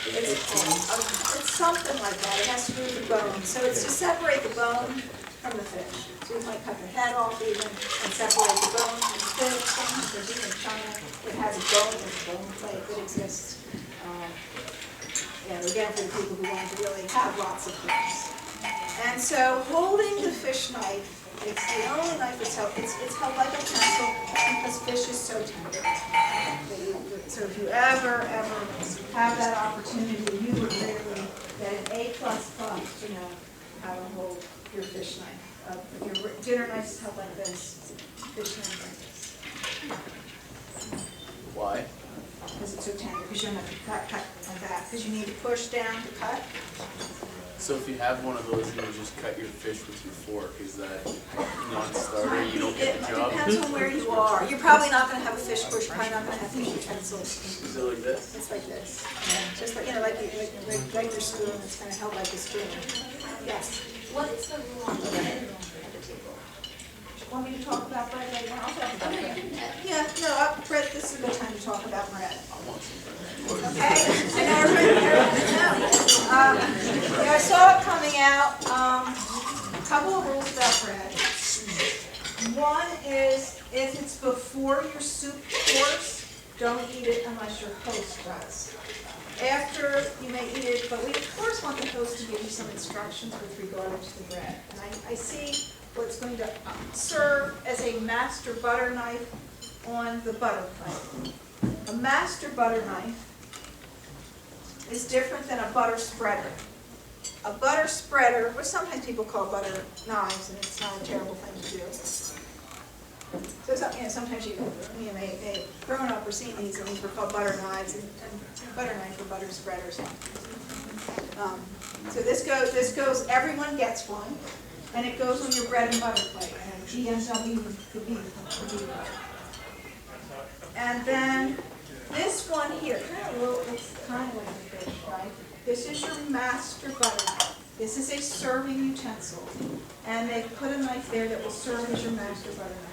It's something like that. It has to do with the bone. So it's to separate the bone from the fish. So you might cut the head off even and separate the bone from the fish. Sometimes there's even China that has a bone plate that exists. And again, for the people who want to really have lots of things. And so holding the fish knife, it's the only knife that's held. It's held like a pencil because fish is so tender. So if you ever have that opportunity, you would really get an A++ to know how to hold your fish knife. If your dinner knife is held like this, fish knife like this. Why? Because it's so tender. Because you don't have to cut like that. Because you need to push down to cut. So if you have one of those and you just cut your fish with your fork, is that non-starter? You don't get the job? It depends on where you are. You're probably not going to have a fish push. You're probably not going to have fish utensils. Is it like this? It's like this. Yeah. Just like, like your spoon. It's kind of held like a spoon. Yes. What is the rule on bread at the table? Want me to talk about bread later? I'll talk about Okay. bread. Yeah, no, bread, this is a good time to talk about bread. I want some bread. Okay? I know everybody knows. I saw it coming out. A couple of rules about bread. One is if it's before your soup course, don't eat it unless your host does. After, you may eat it, but we of course want the host to give you some instructions with regard to the bread. And I see what's going to serve as a master butter knife on the butter plate. A master butter knife is different than a butter spreader. A butter spreader, which sometimes people call butter knives, and it's not a terrible thing to do. So sometimes you may have grown up or seen these, and these were called butter knives, and butter knives were butter spreaders. So this goes, everyone gets one, and it goes on your bread and butter plate. GNW could be. And then this one here, it's kind of like a fish, right? This is your master butter knife. This is a serving utensil, and they put a knife there that will serve as your master butter knife.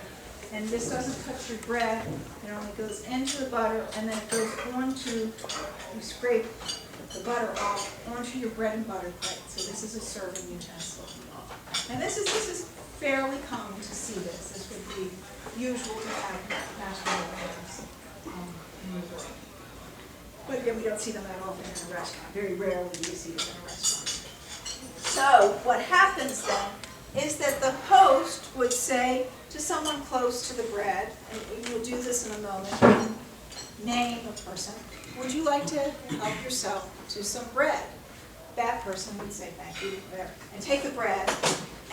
And this doesn't cut your bread, it only goes into the butter, and then it goes onto, you scrape the butter off onto your bread and butter plate. So this is a serving utensil. And this is fairly common to see this. This would be usual to have master butter knives in the world. But again, we don't see them that often in a restaurant. Very rarely do you see them in a restaurant. So what happens then is that the host would say to someone close to the bread, and you'll do this in a moment, name a person, would you like to help yourself to some bread? That person would say, thank you, there, and take the bread.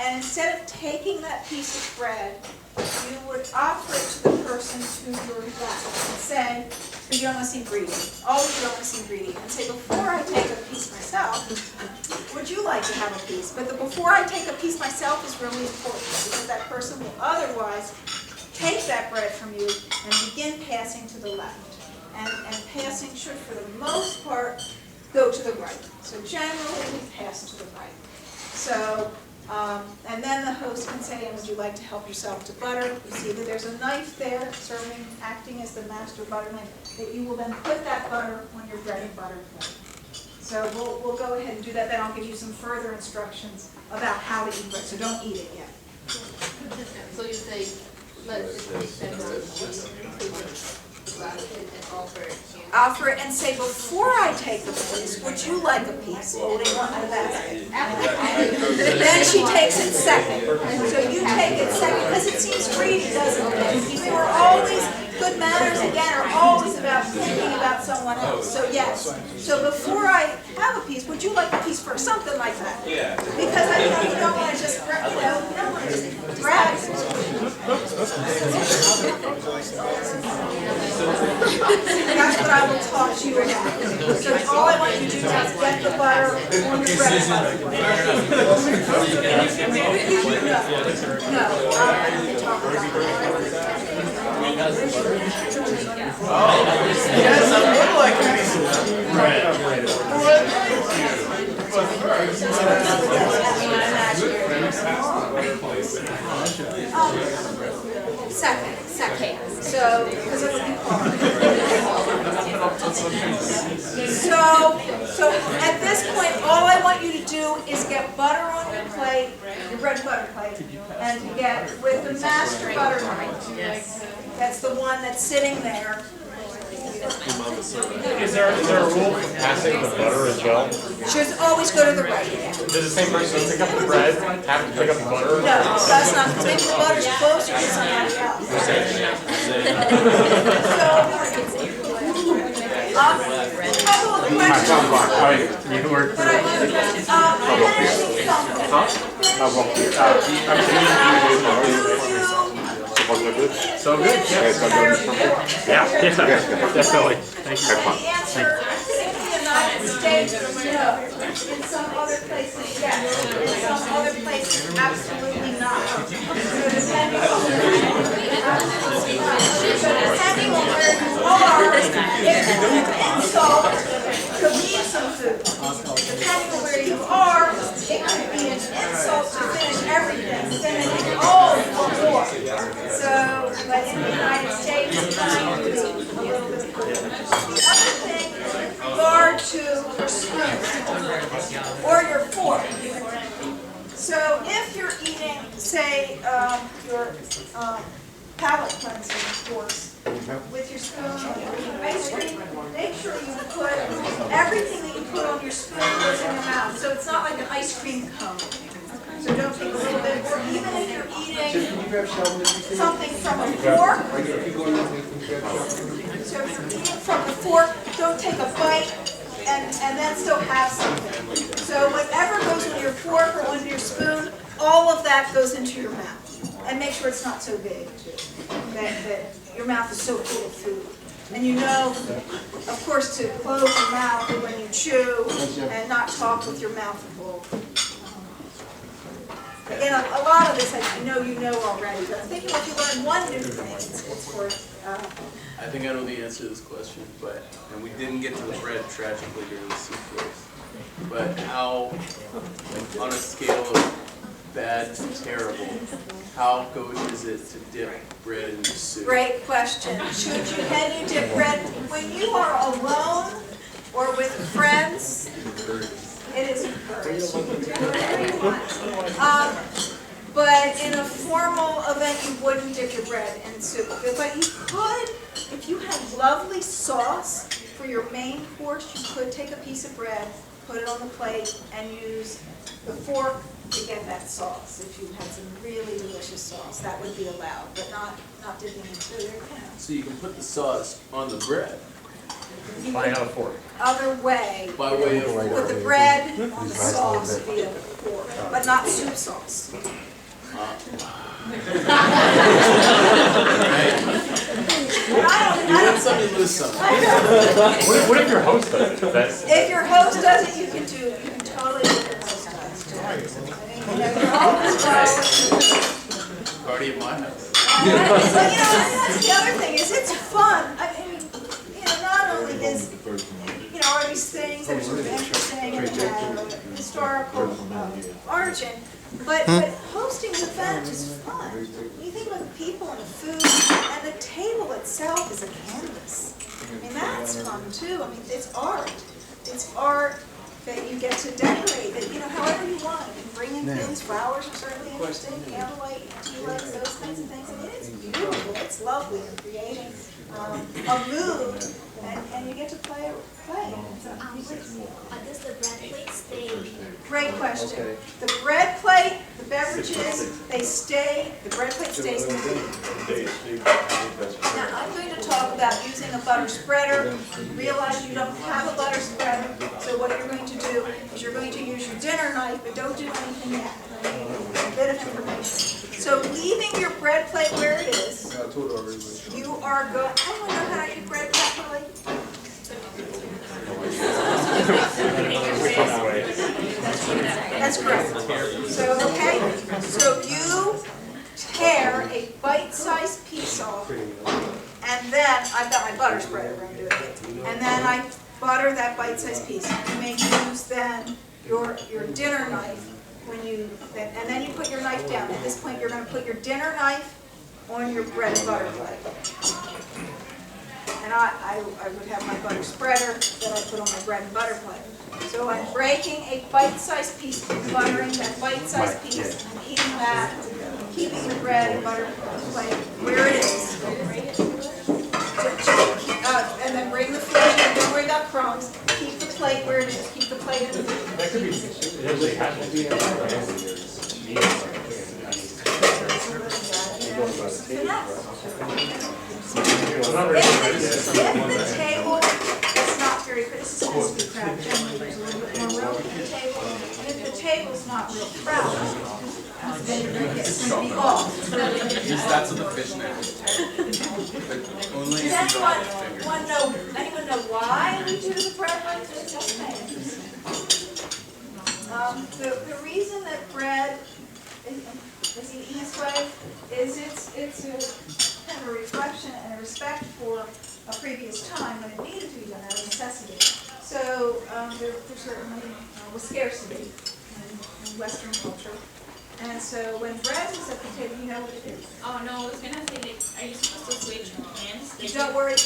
And instead of taking that piece of bread, you would offer it to the person to your left and say, you don't want to seem greedy. Always you don't want to seem greedy. And say, before I take a piece myself, would you like to have a piece? But the before I take a piece myself is really important because that person will otherwise take that bread from you and begin passing to the left. And passing should, for the most part, go to the right. So generally, we pass to the right. So, and then the host can say, and would you like to help yourself to butter? You see that there's a knife there, serving, acting as the master butter knife, that you will then put that butter on your bread and butter plate. So we'll go ahead and do that, then I'll give you some further instructions about how to eat bread, so don't eat it yet. So you say, let's send offer it and say, before I take the piece, would you like a piece? Holding one in the basket. Then she takes it second. So you take it second, because it seems greedy, doesn't it? People are always, good manners, again, are always about thinking about someone else. So yes. So before I have a piece, would you like a piece first? Something like that. Yeah. Because you don't want to just, you don't want to just grab it. That's what I will talk to you about. So all I want you to do now is get the butter on the bread. No, I'm going to talk about Yes, I would like a piece of bread. Second. So, because it would be hard. So at this point, all I want you to do is get butter on your plate, your bread and butter plate, and get with the master butter knife. That's the one that's sitting there. Is there a rule for passing the butter as well? Should always go to the right. Does the same person pick up the bread have to pick up the butter? No, that's not. Maybe the butter's closer to somebody else. Couple of questions. But I want to So good. Yeah, definitely. Thank you. The answer in the United States, no. In some other places, yes. In some other places, absolutely not. So depending on where you are, it could be an insult to leave some food. Depending on where you are, it could be an insult to finish everything. Then it is all or more. So, but in the United States, it's going to be a little bit different. The other thing with regard to your spoon or your fork. So if you're eating, say, your palate cleansing course, with your spoon, with your ice cream, make sure you put everything that you put on your spoon goes in your mouth. So it's not like an ice cream cone. So don't take a little bit, or even if you're eating something from a fork, so if you're eating from the fork, don't take a bite and then still have something. So whatever goes on your fork or on your spoon, all of that goes into your mouth. And make sure it's not so big, that your mouth is so full of food. And you know, of course, to close your mouth when you chew and not talk with your mouth full. Again, a lot of this I know you know already, but I'm thinking if you learn one new thing, it's worth. I think I know the answer to this question, and we didn't get to the bread tragically during the soup roast. But how, on a scale of bad to terrible, how gauche is it to dip bread in your soup? Great question. Can you dip bread when you are alone or with friends? It is encouraged. You can do whatever you want. But in a formal event, you wouldn't dip your bread in soup. But you could, if you had lovely sauce for your main course, you could take a piece of bread, put it on the plate, and use the fork to get that sauce. If you had some really delicious sauce, that would be allowed, but not dipping into it. So you can put the sauce on the bread. By a fork. Other way. By way of Put the bread on the sauce via the fork, but not soup sauce. You win some, you lose some. What if your host does it? If your host does it, you can totally do your host does. You know, your host does. Party at my house. But you know, that's the other thing is it's fun. I mean, you know, not only is are these things that are sort of interesting and have historical origin, but hosting an event is fun. When you think about the people and the food, and the table itself is a canvas. I mean, that's fun too. I mean, it's art. It's art that you get to decorate, that, however you want. You can bring in things, flowers are certainly interesting, candlelight, tea lights, those kinds of things. I mean, it's beautiful, it's lovely. You're creating a mood, and you get to play. Does the bread plate stay? Great question. The bread plate, the beverages, the bread plate stays in the Now, I'm going to talk about using a butter spreader. Realize you don't have a butter spreader, so what you're going to do is you're going to use your dinner knife, but don't do anything yet. A bit of information. So leaving your bread plate where it is, you are going, anyone know how to eat bread properly? That's correct. So you tear a bite-sized piece off, and then I've got my butter spreader going to do it. And then I butter that bite-sized piece. You may use then your dinner knife and then you put your knife down. At this point, you're going to put your dinner knife on your bread and butter plate. And I would have my butter spreader that I put on my bread and butter plate. So I'm breaking a bite-sized piece, buttering that bite-sized piece, and eating that, keeping your bread and butter plate where it is. And then bring the food in, don't worry about crumbs. Keep the plate where it is, keep the plate in the If the table is not very crowded, this is supposed to be crowded, generally there's a little bit more room at the table, and if the table's not real crowded, then you're going to get some be off. Use that to the fishnet. But only if you Does don't have a finger. anyone know why we do the bread like this? The reason that bread is the easiest way is it's a kind of a reflection and a respect for a previous time when it needed to be done out of necessity. So there certainly was scarcity in Western culture. And so when bread is at the table, you know what it is. Oh, no, I was going to say, are you supposed to switch hands? Don't worry.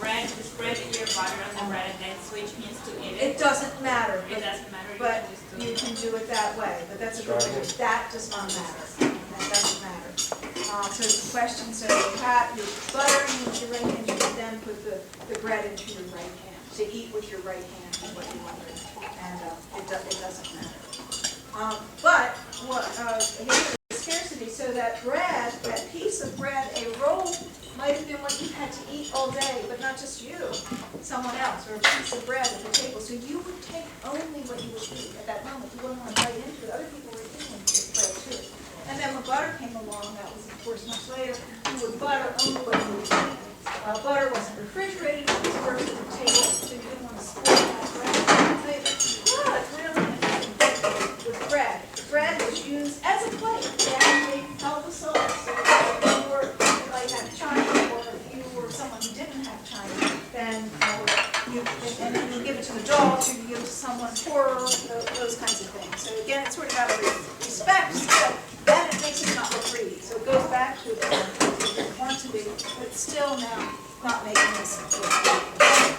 Bread, spread your butter on the bread and then switch hands to eat It doesn't matter. It doesn't matter. But you can do it that way. But that's a good idea. That does not matter. That doesn't matter. So it's a question, so you have your butter in your right hand, you can then put the bread into your right hand. So eat with your right hand is what you want, and it doesn't matter. But what, here's the scarcity, so that bread, that piece of bread, a roll, might have been what you had to eat all day, but not just you, someone else, or a piece of bread at the table. So you would take only what you would eat at that moment. You wouldn't want to bite into it. Other people were eating this bread too. And then when butter came along, that was of course much later, you would butter only what you would eat. Butter wasn't refrigerated, it was first at the table, so you didn't want to spoil that bread. But really interesting with bread. Bread was used as a plate. They held the sauce. So if you were, you might have China, or if you were someone who didn't have China, then and then you give it to the dogs, or you give it to someone poorer, those kinds of things. So again, it's sort of out of respect, but then it makes it not look greedy. So it goes back to the quantity, but still now not making this look greedy.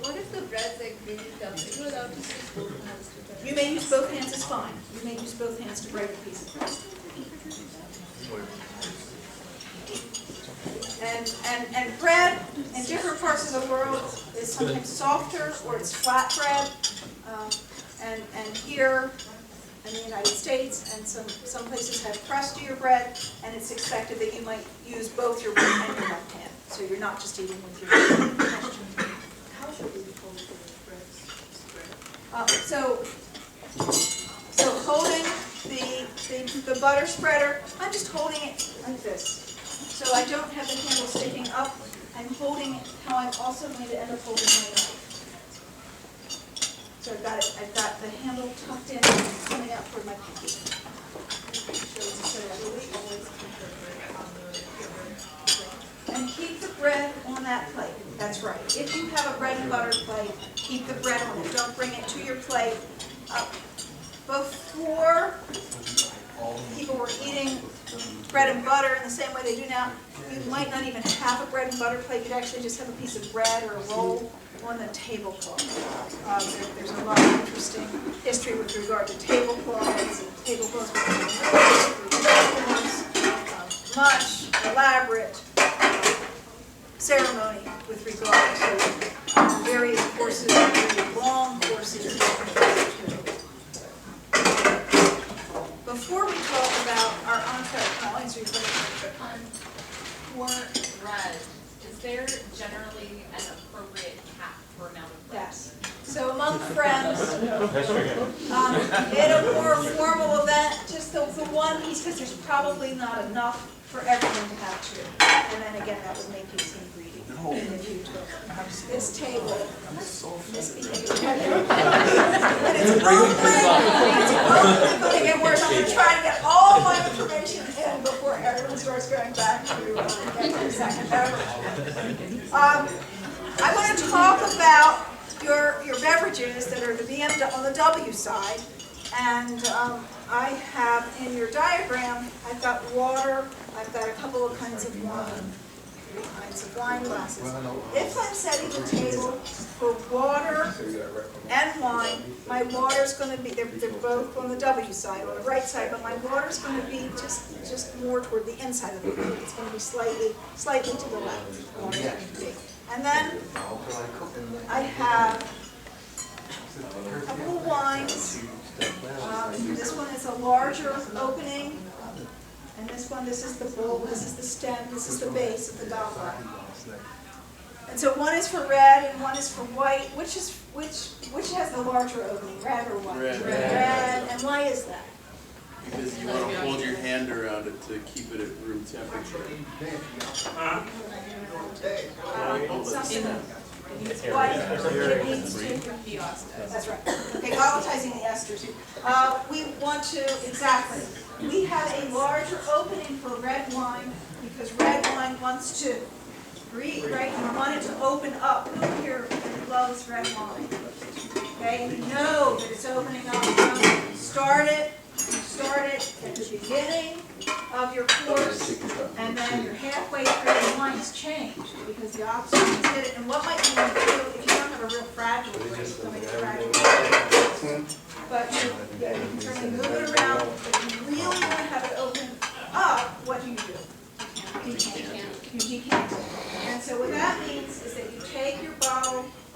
What if the bread's like really tough? Are you allowed to use both hands to bread? You may use both hands, it's fine. You may use both hands to break a piece of bread. And bread in different parts of the world is sometimes softer or it's flat bread. And here in the United States and some places have crustier bread, and it's expected that you might use both your right and your left hand. So you're not just eating with your right hand. How should we hold the bread? So holding the butter spreader, I'm just holding it like this. So I don't have the handle sticking up. I'm holding it how I'm also going to end up holding my knife. So I've got the handle tucked in, coming out toward my pinky. And keep the bread on that plate. That's right. If you have a bread and butter plate, keep the bread on it. Don't bring it to your plate. Before people were eating bread and butter in the same way they do now, you might not even have a bread and butter plate. You'd actually just have a piece of bread or a roll on the tablecloth. There's a lot of interesting history with regard to tablecloths and tablecloths with much elaborate ceremony with regard to various courses, very long courses. Before we talk about our entree, I'll answer your question. For bread, is there generally an appropriate cap for amount of bread? Yes. So among friends, in a more formal event, just the one piece, because there's probably not enough for everyone to have two. And then again, that would make you seem greedy. If you took this table, this behavior. And it's only going to get worse. I'm going to try to get all my information in before everyone starts going back to get their second beverage. I want to talk about your beverages that are the BM on the W side. And I have in your diagram, I've got water, I've got a couple of kinds of wine. 3 kinds of wine glasses. If I'm setting the table for water and wine, my water's going to be, they're both on the W side, on the right side, but my water's going to be just more toward the inside of the plate. It's going to be slightly to the left. And then I have a couple of wines. This one is a larger opening. And this is the bowl, this is the stem, this is the base of the goblet. And so one is for red and one is for white. Which has the larger opening, red or white? Red. And why is that? Because you want to hold your hand around it to keep it at room temperature. It's white. It needs to. That's right. Okay, volatilizing the esters. We want to, exactly. We have a larger opening for red wine because red wine wants to breathe, right? You want it to open up. Who here loves red wine? Okay, you know that it's opening up. You start it at the beginning of your course, and then you're halfway through, the wine's changed because the oxygen's hit it. And what might you want to do if you don't have a real fragile grape, don't make it fragile. But you can certainly move it around. If you really want to have it open up, what do you do?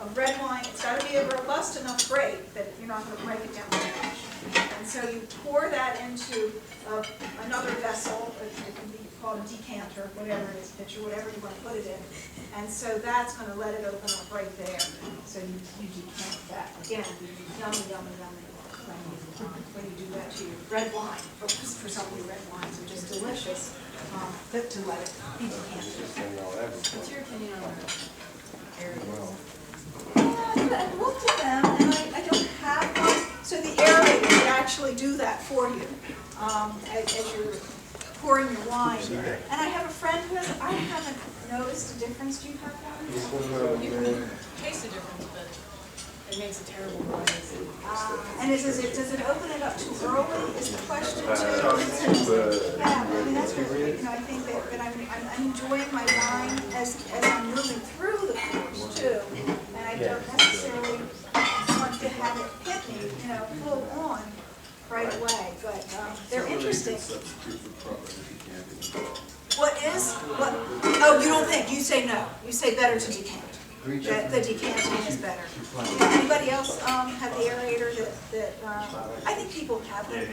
of red wine. It's got to be a robust enough grape that you're not going to break it down the mash. And so you pour that into another vessel. It can be called a decanter, whatever it is, pitcher, whatever you want to put it in. And so that's going to let it open up right there. So you decant that. Again, yummy, yummy, yummy. When you do that to your red wine, for some of your red wines are just delicious, to let it be decanted. What's your opinion on areas? Yeah, I looked at them, and I don't have one. So the aerator would actually do that for you as you're pouring your wine. And I have a friend who has, I haven't noticed a difference. Do you have one? You can taste the difference, but it makes a terrible noise. And does it open it up too early is the question too? Yeah, I mean, that's really, I think that I'm enjoying my wine as I'm moving through the course too. And I don't necessarily want to have it hit me, full on right away, but they're interesting. Oh, you don't think, you say no. You say better to decant. The decanting is better. Anybody else have the aerator that I think people have that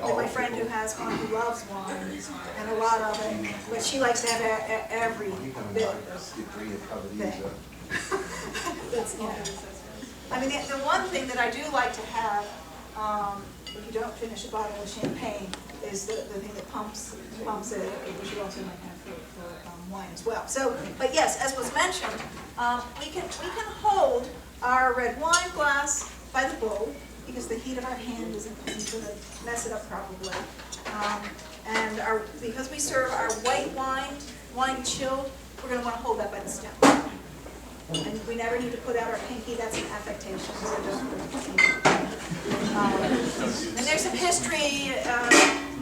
like my friend who has one who loves wine and a lot of it, but she likes to have every bit of thing. That's, I mean, the one thing that I do like to have, if you don't finish a bottle of champagne, is the thing that pumps it, which you also might have for wine as well. So, but yes, as was mentioned, we can hold our red wine glass by the bowl because the heat of our hand isn't going to mess it up probably. And because we serve our white wine chilled, we're going to want to hold that by the stem. And we never need to put out our pinky. That's an affectation. So and there's some history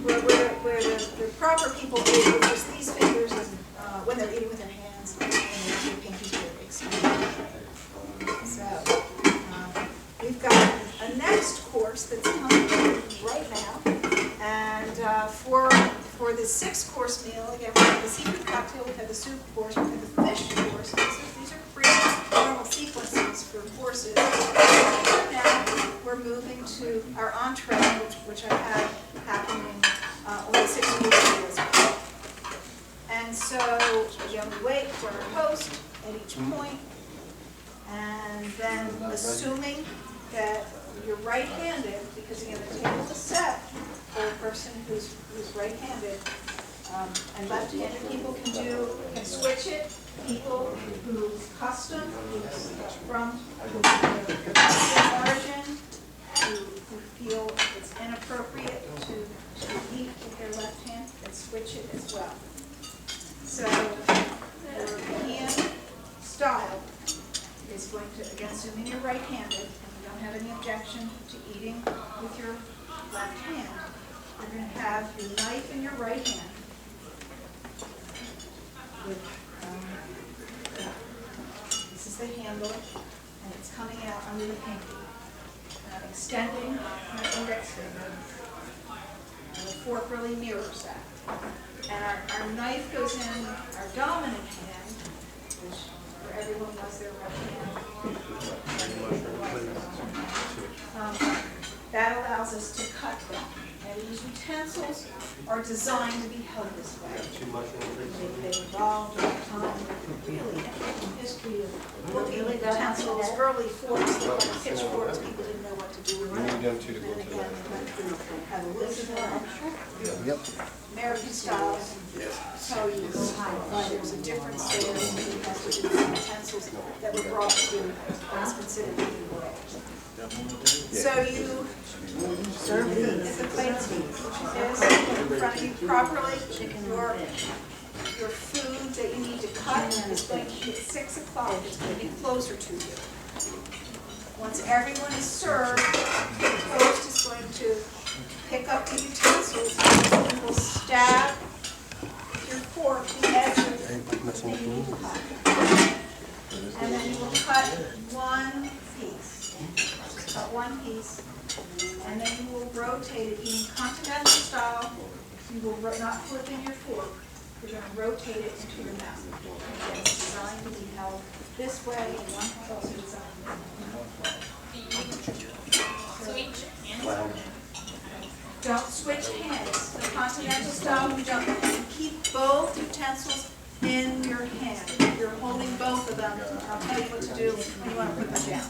where the proper people do use these fingers when they're eating with their hands and their pinky to extend. So we've got a next course that's coming right now, and for the 6-course meal, again, we have the seafood cocktail, we have the soup course, we have the fish course. These are pretty normal sequences for courses. Now we're moving to our entree, which I had happening only 6 weeks ago. And so, again, we wait for our host at each point, and then assuming that you're right-handed, because again, the table is set for a person who's right-handed, and left-handed people can switch it. People whose custom is from origin, who feel it's inappropriate to eat with their left hand, can switch it as well. So, European style is going to, again, assuming you're right-handed and you don't have any objection to eating with your left hand, you're going to have your knife in your right hand with, this is the handle, and it's coming out under the pinky. And I'm extending my index finger, and the fork really mirrors that. And our knife goes in our dominant hand, which for everyone was their right hand. That allows us to cut them. And these utensils are designed to be held this way. They evolved over time. Really, history of looking at utensils, early forks, like pitchforks, people didn't know what to do with them. And again, they went through evolution. American style. So you go high. There's a difference there. It has to do with utensils that were brought to what's considered to be world. So you serve these. The plates is in front of you properly. Your food that you need to cut is going to be at 6 o'clock. It's going to be closer to you. Once everyone is served, the host is going to pick up the utensils and will stab your fork the edge of the thing you cut. And then you will cut one piece. Just cut one piece. And then you will rotate it, eating continental style. You will not flip in your fork. You're going to rotate it into your mouth. Again, it's designed to be held this way, and one is also designed. Switch and Don't switch hands. The continental style, you don't, you keep both utensils in your hand. You're holding both of them. I'll tell you what to do when you want to put them down.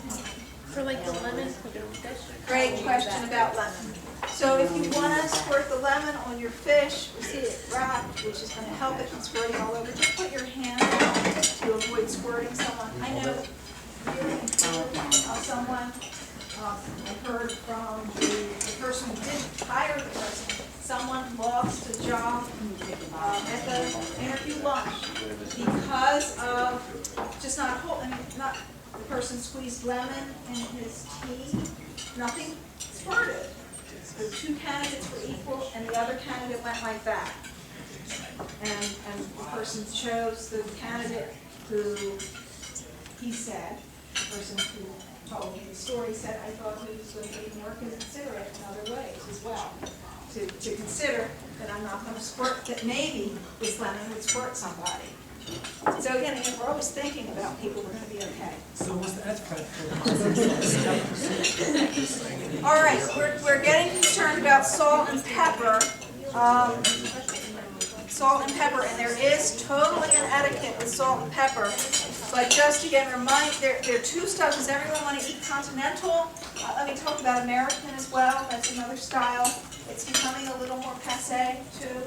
For like the lemon, for the fish. Great question about lemon. So if you want to squirt the lemon on your fish, we see it wrapped, which is going to help it from squirting all over. Just put your hand out to avoid squirting someone. I know someone, I heard from the person who didn't hire the person, someone lost a job at the interview lunch because of just not holding, not the person squeezed lemon in his tea, nothing squirted. The two candidates were equal, and the other candidate went like that. And the person chose the candidate who, he said, the person who told me the story said, I thought he was going to be more considerate in other ways as well. To consider that I'm not going to squirt, that maybe this lemon would squirt somebody. So again, we're always thinking about people who are going to be okay. So what's the etiquette? All right, we're getting concerned about salt and pepper. Salt and pepper, and there is totally an etiquette with salt and pepper. But just again, remind, there are two styles. Does everyone want to eat Continental? Let me talk about American as well. That's another style. It's becoming a little more passé too.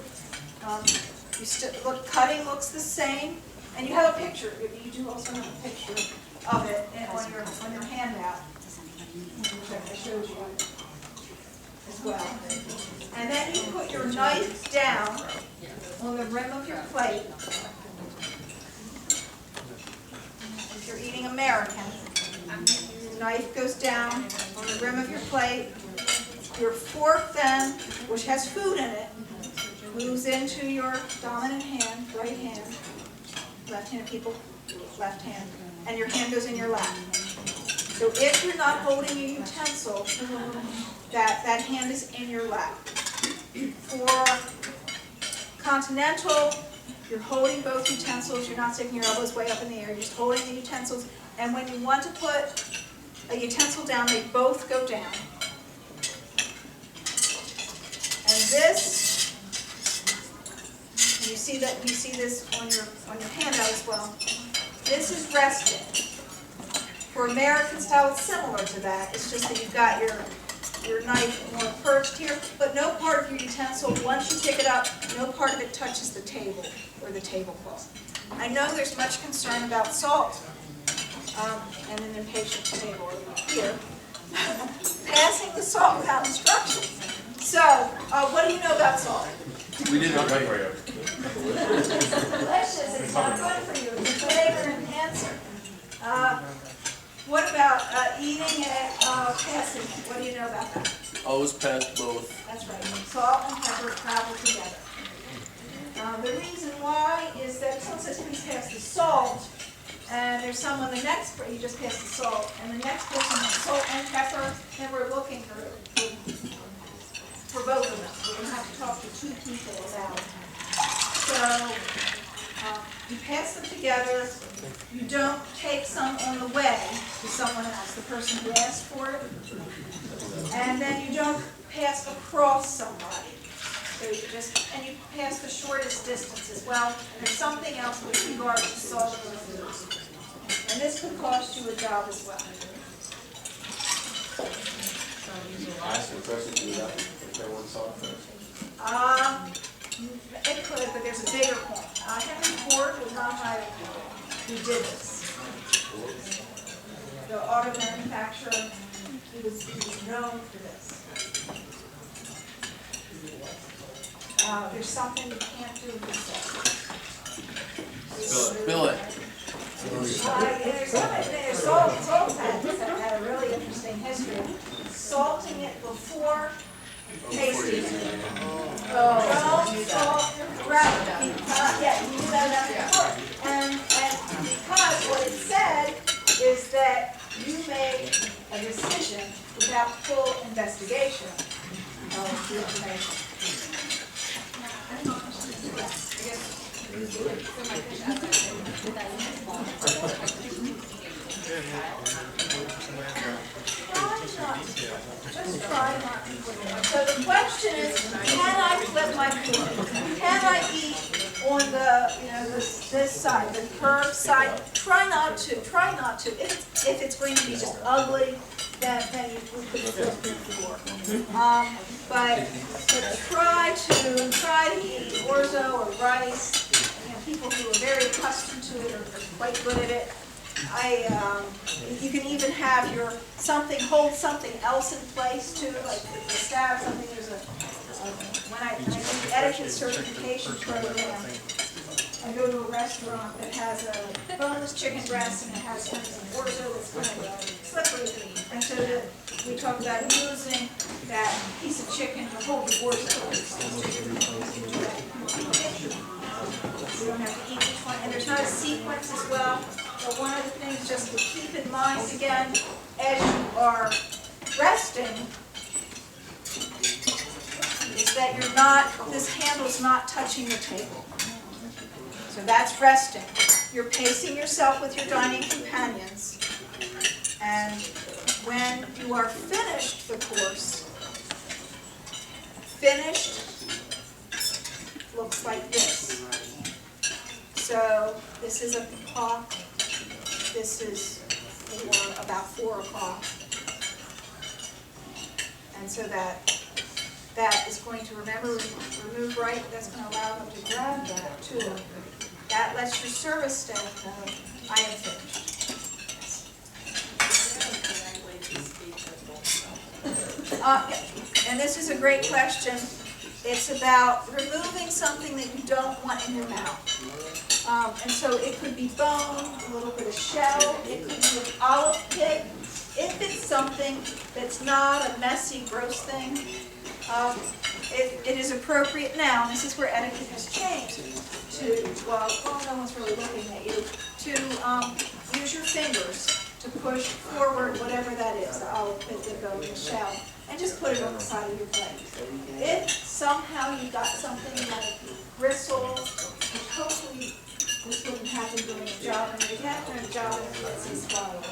Cutting looks the same, and you have a picture. You do also have a picture of it on your handout, which I showed you as well. And then you put your knife down on the rim of your plate. If you're eating American, your knife goes down on the rim of your plate. Your fork then, which has food in it, moves into your dominant hand, right hand, left-handed people, left hand, and your hand goes in your lap. So if you're not holding a utensil, that hand is in your lap. For Continental, you're holding both utensils, you're not sticking your elbows way up in the air, you're just holding the utensils, and when you want to put a utensil down, they both go down. And this, and you see this on your handout as well. This is resting. For American style, it's similar to that. It's just that you've got your knife more perched here, but no part of your utensil, once you pick it up, no part of it touches the table or the tablecloth. I know there's much concern about salt and an impatient table here. Passing the salt without instructions. So, what do you know about salt? We did not write for you. It's delicious. It's not good for you. It's a flavor enhancer. What about eating at passing? What do you know about that? Always pass both. That's right. Salt and pepper travel together. The reason why is that if someone says, please pass the salt, and there's someone, the next, you just pass the salt, and the next person has salt and pepper, and we're looking for both of them. We're going to have to talk to two people about it. So, you pass them together. You don't take some on the way to someone else, the person who asked for it. And then you don't pass across somebody. So you and you pass the shortest distance as well. And there's something else with regard to salt and food. And this could cost you a job as well. Ask the person to do that if they want salt first. It could, but there's a bigger point. Henry Ford was not hired who did this. The auto manufacturer, he was known for this. There's something you can't do with salt. Spill it. There's salt patents that had a really interesting history. Salting it before tasting it. Don't salt your bread. Yeah, you do that before. And because what it said is that you made a decision without full investigation of the information. Just try not to flip it. So the question is, can I flip my food? Can I eat on the, this side, the curved side? Try not to, try not to. If it's going to be just ugly, then you could flip your fork. But try to eat orzo or rice. People who are very accustomed to it are quite good at it. You can even have your hold something else in place too, like if you stab something. There's when I do the etiquette certification program, I go to a restaurant that has a boneless chicken breast and it has kind of some orzo that's kind of slippery. And so we talk about using that piece of chicken to hold the orzo. You don't have to eat each one, and there's not a sequence as well. But one of the things just to keep in mind again, as you are resting, is that this handle's not touching the table. So that's resting. You're pacing yourself with your dining companions, and when you are finished the course, finished looks like this. So this is at the clock. This is about 4 o'clock. And so that is going to remove right. That's going to allow them to grab that too. That lets your service staff know I am finished. Yeah. And this is a great question. It's about removing something that you don't want in your mouth. And so it could be bone, a little bit of shell, it could be an olive pit. If it's something that's not a messy, gross thing, it is appropriate now, and this is where etiquette has changed, well, no one's really looking at you, to use your fingers to push forward whatever that is, the olive pit, the bone, the shell, and just put it on the side of your plate. If somehow you got something like bristles, which hopefully this wouldn't happen during a job, and if you have during a job, let's say swallow.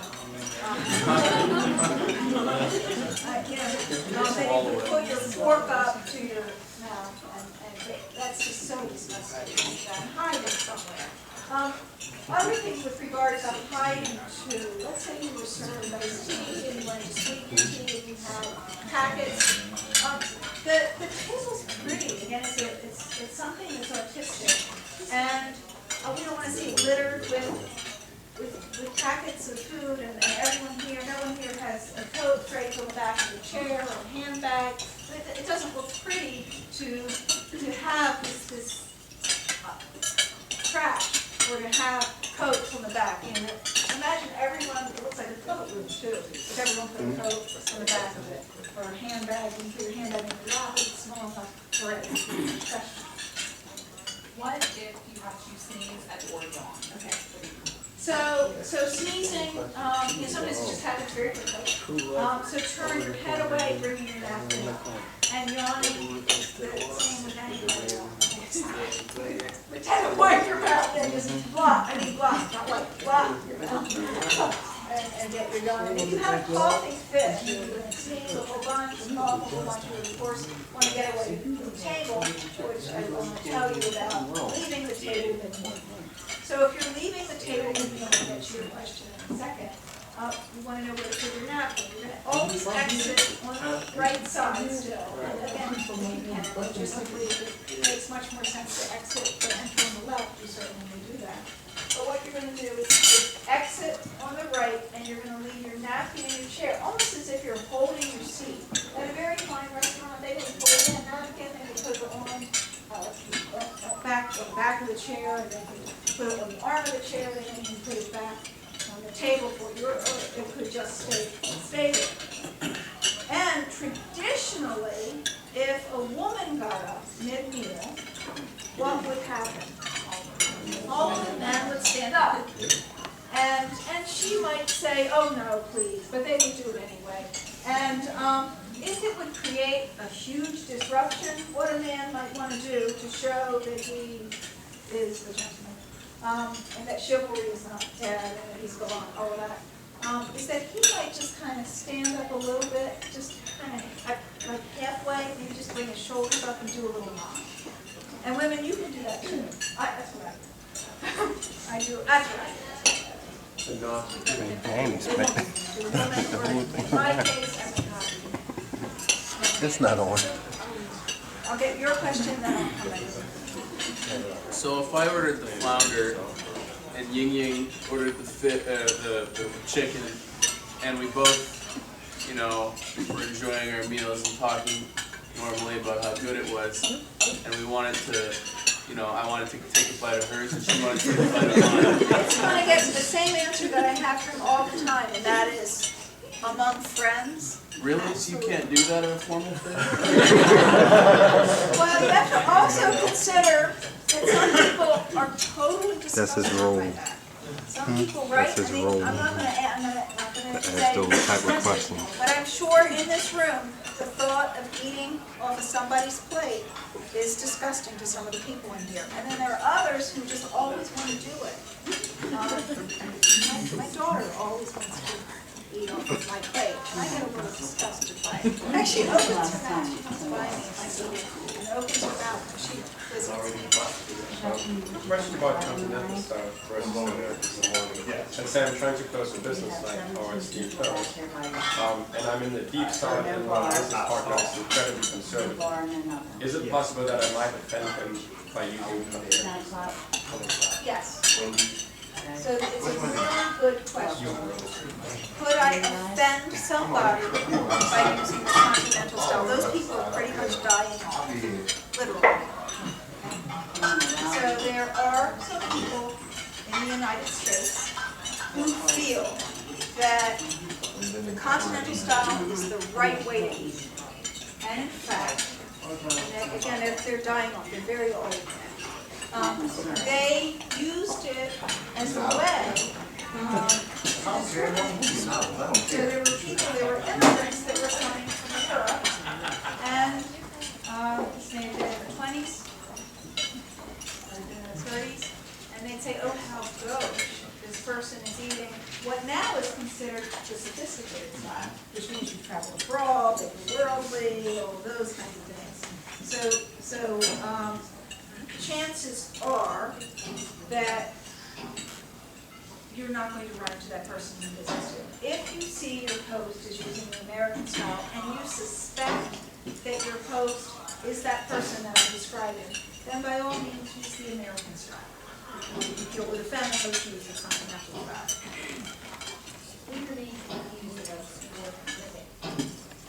Then you can put your fork up to your mouth, and that's just so disgusting. Hide it somewhere. Other things with regard to hiding too. Let's say you were serving iced tea and you wanted to sweeten your tea and you had packets. The table's pretty. Again, it's something that's artistic, and we don't want to see it littered with packets of food. And no one here has a coat draped on the back of the chair or a handbag. It doesn't look pretty to have this trash, or to have coats on the back. Imagine everyone, it looks like a coat room too. If everyone put a coat on the back of it, or a handbag, you put your handbag in your lap, it's small enough for it. What if you have to sneeze at or yawn? Okay. So sneezing, sometimes it just happens very quickly. So turn your head away, bringing your napkin up. And yawning, the same with anybody else. Pretend to wipe your mouth and just block, not like block your mouth. And get your yawning. If you have a coughing fit, you're going to sneeze a whole bunch, cough a whole bunch, you of course want to get away from the table, which I want to tell you about leaving the table mid-morning. So if you're leaving the table, we're going to get to your question in a second. You want to know where to put your napkin. You're going to always exit on the right side still. And again, logistically, it makes much more sense to exit than enter on the left. You certainly do that. But what you're going to do is exit on the right, and you're going to leave your napkin in your chair, almost as if you're holding your seat. At a very fine restaurant, they would hold a napkin and they put it on the back of the chair, and they could put it on the arm of the chair, and then you can put it back on the table for you, or it could just stay there. And traditionally, if a woman got up mid-meal, what would happen? All of the men would stand up. And she might say, oh no, please, but they would do it anyway. And if it would create a huge disruption, what a man might want to do to show that he is a gentleman, and that chivalry is not dead, and that he's gone, all of that. is that he might just kind of stand up a little bit, just kind of like halfway, maybe just bring his shoulders up and do a little nod. And women, you can do that too. That's what I do. That's what I do. The nod. In my case, I'm a nod. It's not on. I'll get your question, then I'll come back. So if I ordered the flounder and Ying Ying ordered the chicken, and we both, you know, were enjoying our meals and talking normally about how good it was, and we wanted to, you know, I wanted to take a bite of hers and she wanted to take a bite of mine. It's going to get to the same answer that I have from all the time, and that is among friends. Really? So you can't do that in a formal thing? Well, you have to also consider that some people are totally disgusted That's his role. by that. Some people, right? That's his I mean, role. I'm not gonna Ask say those type of questions. but I'm sure in this room, the thought of eating off of somebody's plate is disgusting to some of the people in here. And then there are others who just always want to do it. My daughter always wants to eat off of my plate, and I get a little disgusted by it. Actually, opens her mouth, she comes by me if I see it, and opens her mouth when she visits me. Question about continental style versus American style. And say I'm trying to close a business like towards the coast, and I'm in the deep south and my business partner is incredibly conservative. Is it possible that I might offend him by using continental? Yes. So it's a really good question. Could I offend somebody by using the continental style? Those people are pretty much dying off, literally. So there are some people in the United States who feel that the continental style is the right way to eat. And in fact, and again, if they're dying off, they're very old now. They used it as a way. So there were people, there were immigrants that were coming from Europe, and say in the 20s, 30s, and they'd say, oh, how gauche, this person is eating what now is considered the sophisticated style, which means you travel abroad, they're worldly, all those kinds of things. So chances are that you're not going to run into that person in business with. If you see your host is using the American style and you suspect that your host is that person that I'm describing, then by all means use the American style. If you would offend the host, use the continental style.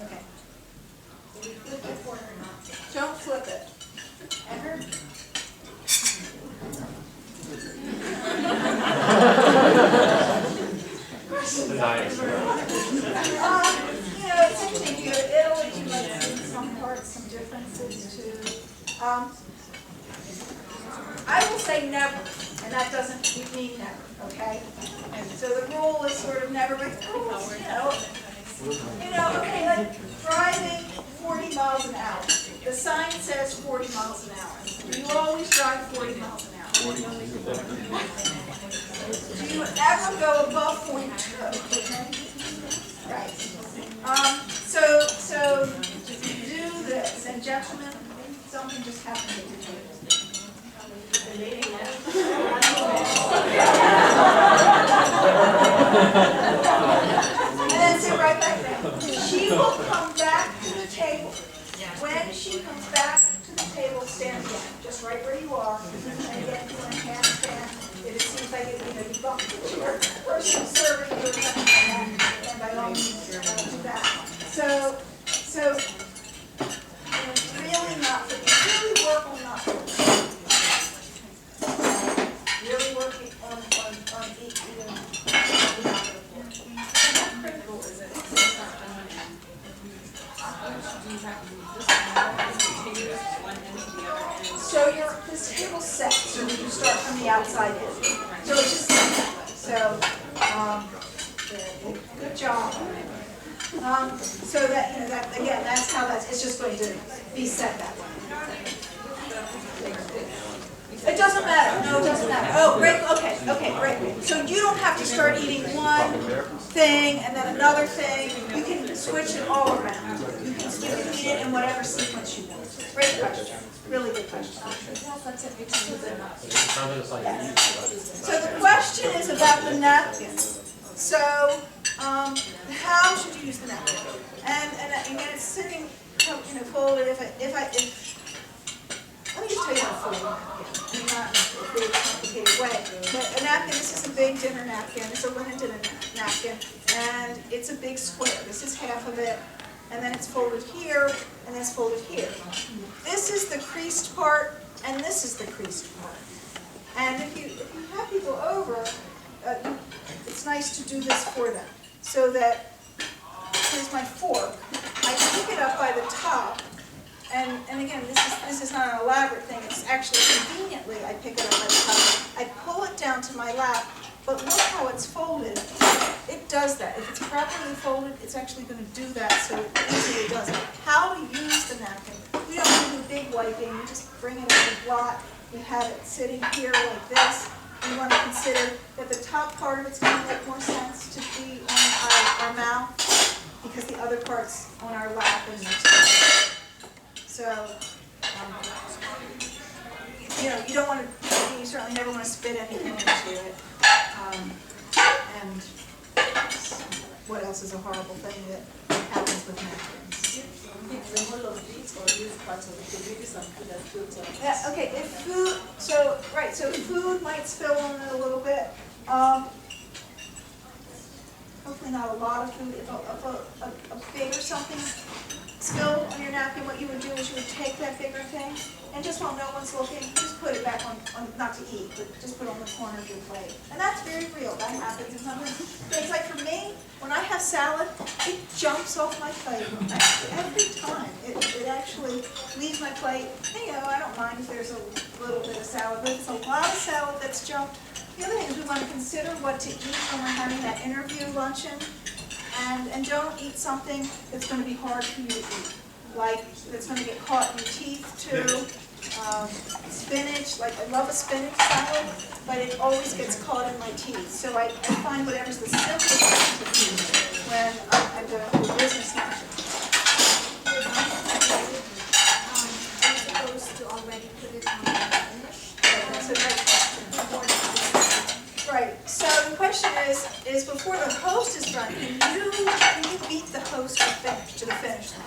Okay. Don't flip it. Ever? It's interesting. You go to Italy, you might see in some parts some differences too. I will say never, and that doesn't mean never, okay? And so the rule is sort of never, but the rule is, okay, like driving 40 miles an hour. The sign says 40 miles an hour. Do you always drive 40 miles an hour? Do you ever go above 42? Right. So do this, and gentlemen, something just happened to you. And then sit right back there. She will come back to the table. When she comes back to the table, stand again, just right where you are. And again, you want to handstand. If it seems like you bump into your person serving you or something like that, then by all means, do that. So really not for you. Really work on not for you. Really working on eating. How critical is it? So this table's set, so you start from the outside in. So it's just set that way. So good job. So that, that again, that's how it's just going to be set that way. It doesn't matter, no, it doesn't matter. Oh, great, okay, great. So you don't have to start eating one thing and then another thing. You can switch it all around. You can eat it in whatever sequence you want. Great question, really good question. So the question is about the napkin. So, how should you use the napkin? And again, it's sitting, folded. Let me just tell you how to fold a napkin. Not in a big, complicated way. But a napkin, this is a big dinner napkin. It's a linen dinner napkin, and it's a big square. This is half of it, and then it's folded here, and then it's folded here. This is the creased part, and this is the creased part. And if you have people over, it's nice to do this for them, so that, here's my fork, I pick it up by the top, and again, this is not an elaborate thing, it's actually conveniently, I pick it up by the top, I pull it down to my lap, but look how it's folded, it does that. If it's properly folded, it's actually going to do that, so it easily does it. How to use the napkin. You don't have to do big wiping, you just bring it in a blot, you have it sitting here like this. You want to consider that the top part of it's going to make more sense to be on our mouth because the other part's on our lap and next. So, you don't want to, you certainly never want to spit anything into it. And what else is a horrible thing that happens with napkins? Yeah, okay, if food, so food might spill on it a little bit. Hopefully not a lot of food. If a bigger something spilled on your napkin, what you would do is you would take that bigger thing and just while no one's looking, just put it back on not to eat, but just put it on the corner of your plate. And that's very real. That happens. And sometimes things like for me, when I have salad, it jumps off my plate every time. It actually leaves my plate. I don't mind if there's a little bit of salad, but if it's a lot of salad that's jumped. The other thing is we want to consider what to eat when we're having that interview luncheon, and don't eat something that's going to be hard for you to eat, like that's going to get caught in your teeth too. Spinach, like I love a spinach salad, but it always gets caught in my teeth. So I find whatever's the simplest thing to eat when I'm doing the business luncheon. I'm supposed to already put it on the finish. That's a great question. Right. So the question is before the host is done, can you beat the host to the finish line?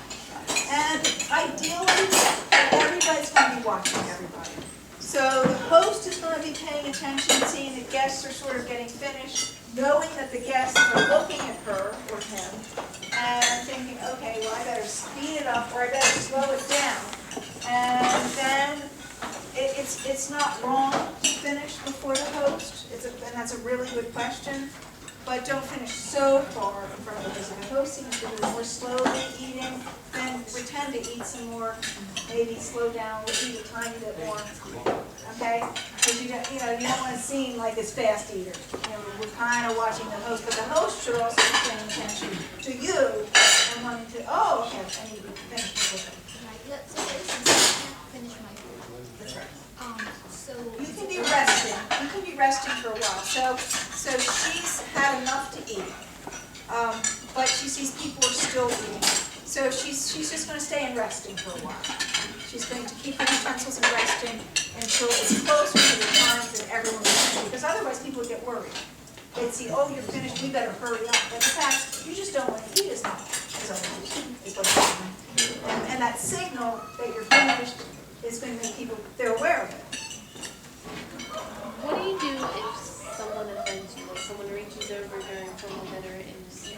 And ideally, everybody's going to be watching everybody. So the host is going to be paying attention, seeing the guests are sort of getting finished, knowing that the guests are looking at her or him, and thinking, okay, well, I better speed it up or I better slow it down. And then it's not wrong to finish before the host, and that's a really good question. But don't finish so far in front of the host. If the host seems to be more slowly eating, then pretend to eat some more. Maybe slow down, eat a tiny bit more. Okay? Because you don't want to seem like this fast eater. We're kind of watching the host, but the host should also be paying attention to you and wanting to. Oh, okay, I need to finish my food. Right. So for instance, I can't finish my food. That's right. So You can be resting. You can be resting for a while. So she's had enough to eat, but she sees people are still eating. So she's just going to stay in resting for a while. She's going to keep the utensils in resting until it's closer to the time that everyone is finished. Because otherwise people would get worried. They'd see, oh, you're finished, we better hurry up. But in fact, you just don't want to eat as much as other people, is what's happening. And that signal that you're finished is going to make people, they're aware of it. What do you do if someone offends you, like someone reaches over during formal dinner and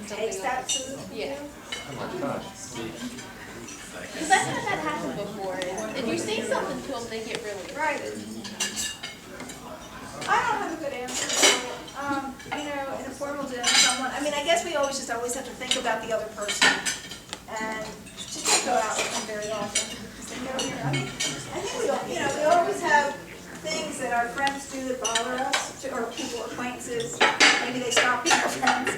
Takes that food? Yeah. Oh my gosh. Because I've had that happen before, and if you say something to them, they get really Right. I don't have a good answer for it. In a formal dinner, someone, I guess we always have to think about the other person. And just don't go out with them very often. Because they go here. I think we all, we always have things that our friends do that bother us, or people, acquaintances. Maybe they stop being our friends.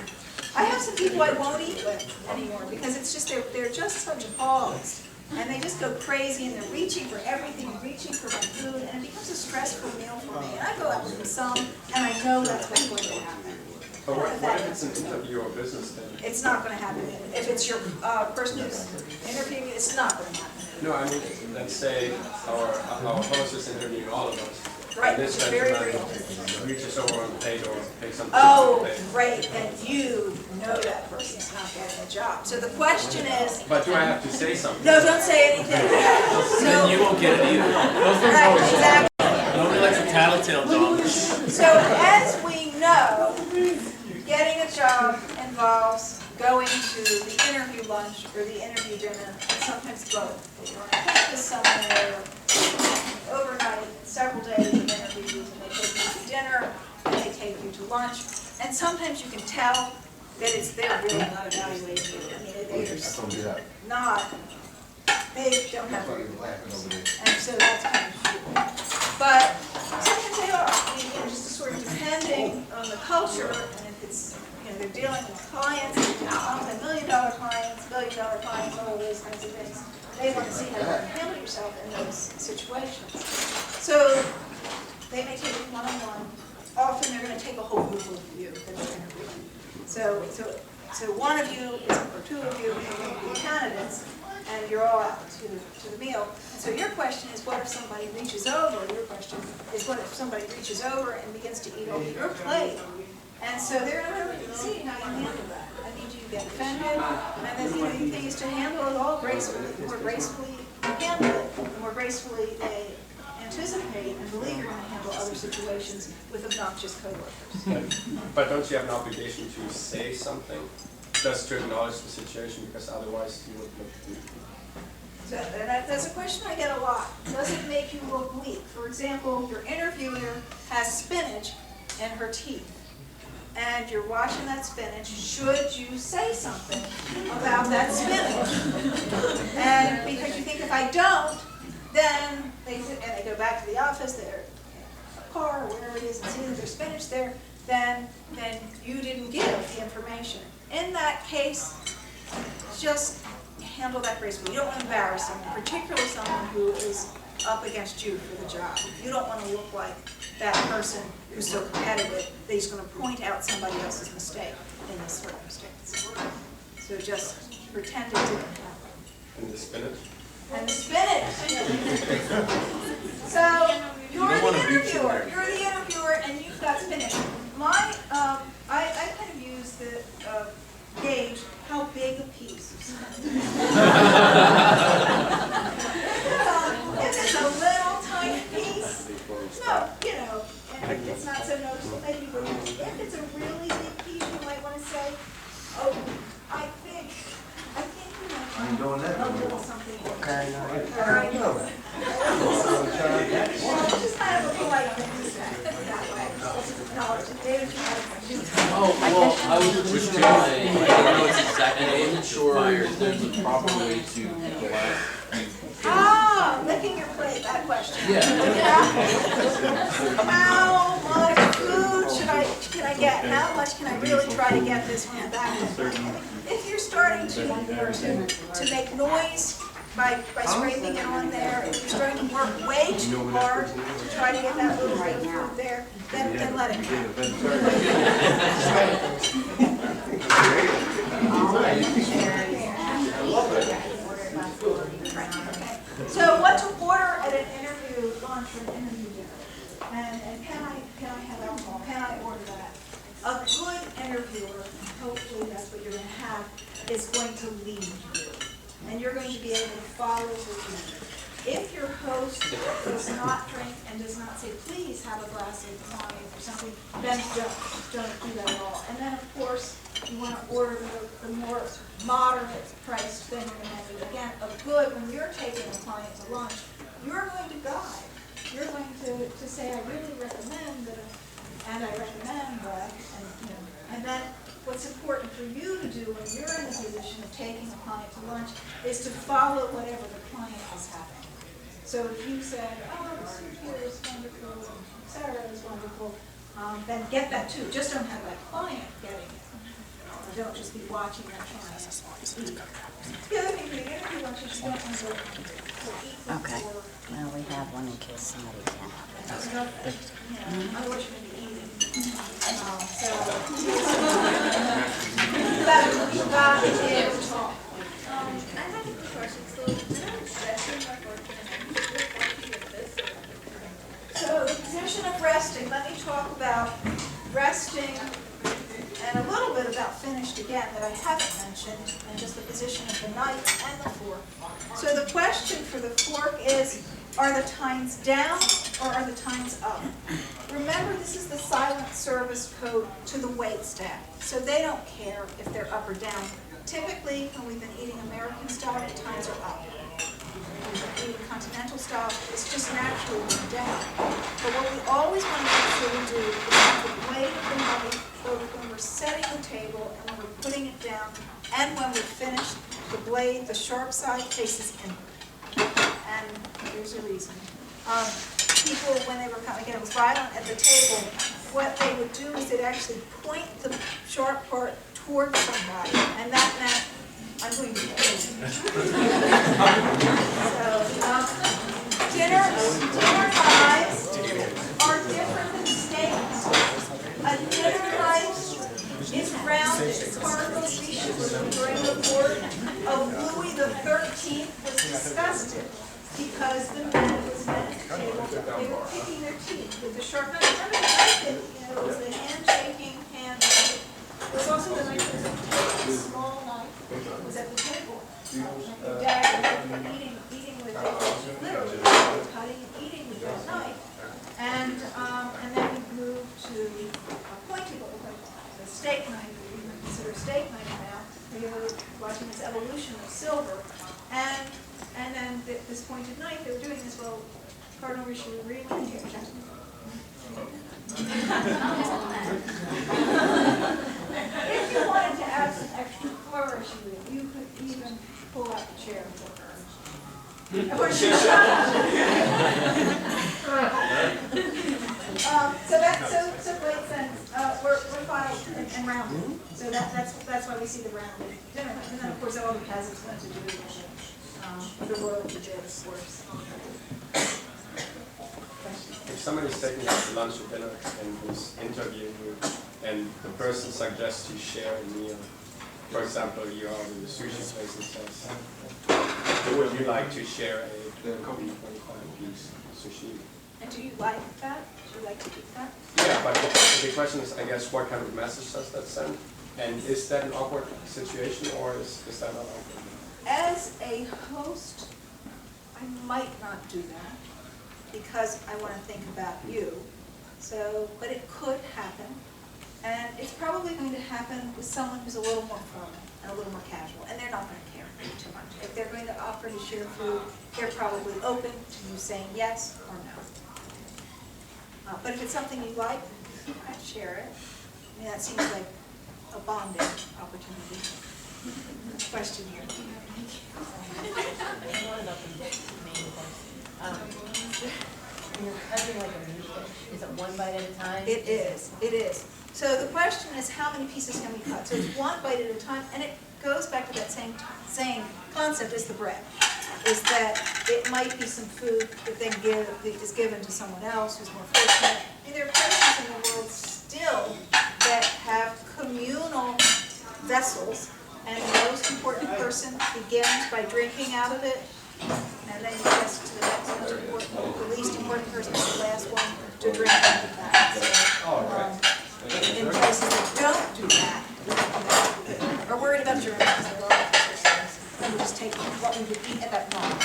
I have some people I won't eat with anymore because it's just, they're just such hogs. And they just go crazy and they're reaching for everything, reaching for my food, and it becomes a stressful meal for me. And I go out with some, and I know that's what's going to happen. But what if it's an interview or business thing? It's not going to happen. If it's your person who's interviewing, it's not going to happen. No, I mean, let's say our host is interviewing all of us. Right, And which this is very gentleman real. reaches over on the plate or takes something Oh, off the plate. great, and you know that person's not getting a job. So the question is, But do I have to say something? no, don't say anything. Then you won't get it either. Right, exactly. Nobody likes a tattletale dog. So as we know, getting a job involves going to the interview lunch or the interview dinner, and sometimes both. You're on a campus somewhere, overnight, several days of interviews, and they take you to dinner, and they take you to lunch, and sometimes you can tell that they're really not evaluating you. I mean, they're not, they don't have, and so that's kind of true. But sometimes they are, I mean, just sort of depending on the culture, and if it's, they're dealing with clients, multi-million-dollar clients, billion-dollar clients, all of those kinds of things. They want to see how you handle yourself in those situations. So they may take you one-on-one. Often they're going to take a whole group of you that they're interviewing. So one of you or two of you are going to be candidates, and you're all out to the meal. And so your question is, what if somebody reaches over? Your question is, what if somebody reaches over and begins to eat off your plate? And so they're not really see how you handle that. I mean, do you get offended? And then the thing is to handle it all gracefully. The more gracefully you handle it, the more gracefully they anticipate and believe you're going to handle other situations with obnoxious coworkers. But don't you have an obligation to say something, just to acknowledge the situation, because otherwise you would look weak? So that's a question I get a lot. Does it make you look weak? For example, your interviewer has spinach in her teeth, and you're watching that spinach. Should you say something about that spinach? And because you think if I don't, then they go back to the office, they're in a car or wherever it is, and see that there's spinach there, then you didn't give the information. In that case, just handle that gracefully. You don't want to embarrass someone, particularly someone who is up against you for the job. You don't want to look like that person who's so competitive that he's going to point out somebody else's mistake in this circumstance. So just pretend it didn't happen. And the spinach? And the spinach. So you're the interviewer. You're the interviewer, and you've got spinach. I kind of use the gauge how big a piece. If it's a little tiny piece, no, and it's not so noticeable. Maybe you wouldn't. If it's a really big piece, you might want to say, "Oh, I think you might want a little something." Okay, all right. Just kind of a polite thing that way. No, David, you have a question. Oh, well, I was just I don't know it's exact, and I wasn't sure if there's a proper way to collect. Licking your plate, that question. Yeah. How much food can I get? How much can I really try to get this one back? If you're starting to make noise by scraping it on there, if you're starting to work way too hard to try to get that little bit of food there, then let it go. So what to order at an interview lunch or an interview dinner? And can I have alcohol? Can I order that? A good interviewer, hopefully that's what you're going to have, is going to lead you. And you're going to be able to follow the lead. If your host does not drink and does not say, please have a glass of wine or something, then don't do that at all. And then, of course, you want to order the more moderate priced thing on the menu. Again, when you're taking a client to lunch, you're going to guide. You're going to say, I really recommend that, and I recommend that, and then what's important for you to do when you're in the position of taking a client to lunch is to follow whatever the client is having. So if you said, oh, the soup here is wonderful, et cetera is wonderful, then get that too. Just don't have that client getting it. don't just be watching that time. The other thing, for the interview lunches, you don't want to go eat Okay. before. Well, we have one in case somebody can't. Otherwise you're going to be eating. So, you've got to be able to talk. I have a question. So, when I'm stressing my work, I'm working with this. So the position of resting, let me talk about resting and a little bit about finished again that I haven't mentioned, and just the position of the knife and the fork. So the question for the fork is, are the tines down or are the tines up? Remember, this is the silent service code to the wait staff, so they don't care if they're up or down. Typically, when we've been eating American style, the tines are up. When we've been eating Continental style, it's just naturally going down. But what we always want to make sure we do is have the blade of the knife both when we're setting the table and when we're putting it down, and when we're finished, the blade, the sharp side faces inward. And there's a reason. People, when they were coming, again, it was violent at the table, what they would do is they'd actually point the sharp part towards somebody, and that meant, I'm going to kill you. So, dinner knives are different than steaks. A dinner knife is rounded. Cardinal Richelieu during the court of Louis XIII was disgusted because the men at the table, they were picking their teeth with the sharp knife. Remember the knife that, it was the handshaking hand. It was also the knife that was a small knife was at the table. Your dad was eating with it, literally cutting and eating with that knife. And then we moved to a pointy little knife, the steak knife, we consider steak knife now. We're watching this evolution of silver. And then this pointed knife, they were doing this, well, Cardinal Richelieu really here. If you wanted to add some extra flourish with it, you could even pull out the chair for her. So blade sense, we're filed and rounded. So that's why we see the rounded dinner knife. And then of course all the peasants want to do the royalty did, of course. If somebody's taking out the lunch or dinner and is interviewing you, and the person suggests you share a meal, for example, you are in the sushi place and says, would you like to share a 25-piece sushi? And do you like that? Do you like to eat that? Yeah, but the question is, I guess, what kind of message does that send? And is that an awkward situation, or is that not awkward? As a host, I might not do that because I want to think about you. So, but it could happen, and it's probably going to happen with someone who's a little more formal and a little more casual, and they're not going to care too much. If they're going to offer to share food, they're probably open to you saying yes or no. But if it's something you like, I'd share it. I mean, that seems like a bonding opportunity. Question here. When you're cutting like a meat dish, is it one bite at a time? It is. It is. So the question is, how many pieces can we cut? So it's one bite at a time, and it goes back to that same concept as the bread. Is that it might be some food that then is given to someone else who's more fortunate. I mean, there are places in the world still that have communal vessels, and the most important person begins by drinking out of it, and then you pass it to the next most important. The least important person is the last one to drink out of that. So, in places that don't do that, are worried about your and we just take what we would eat at that moment.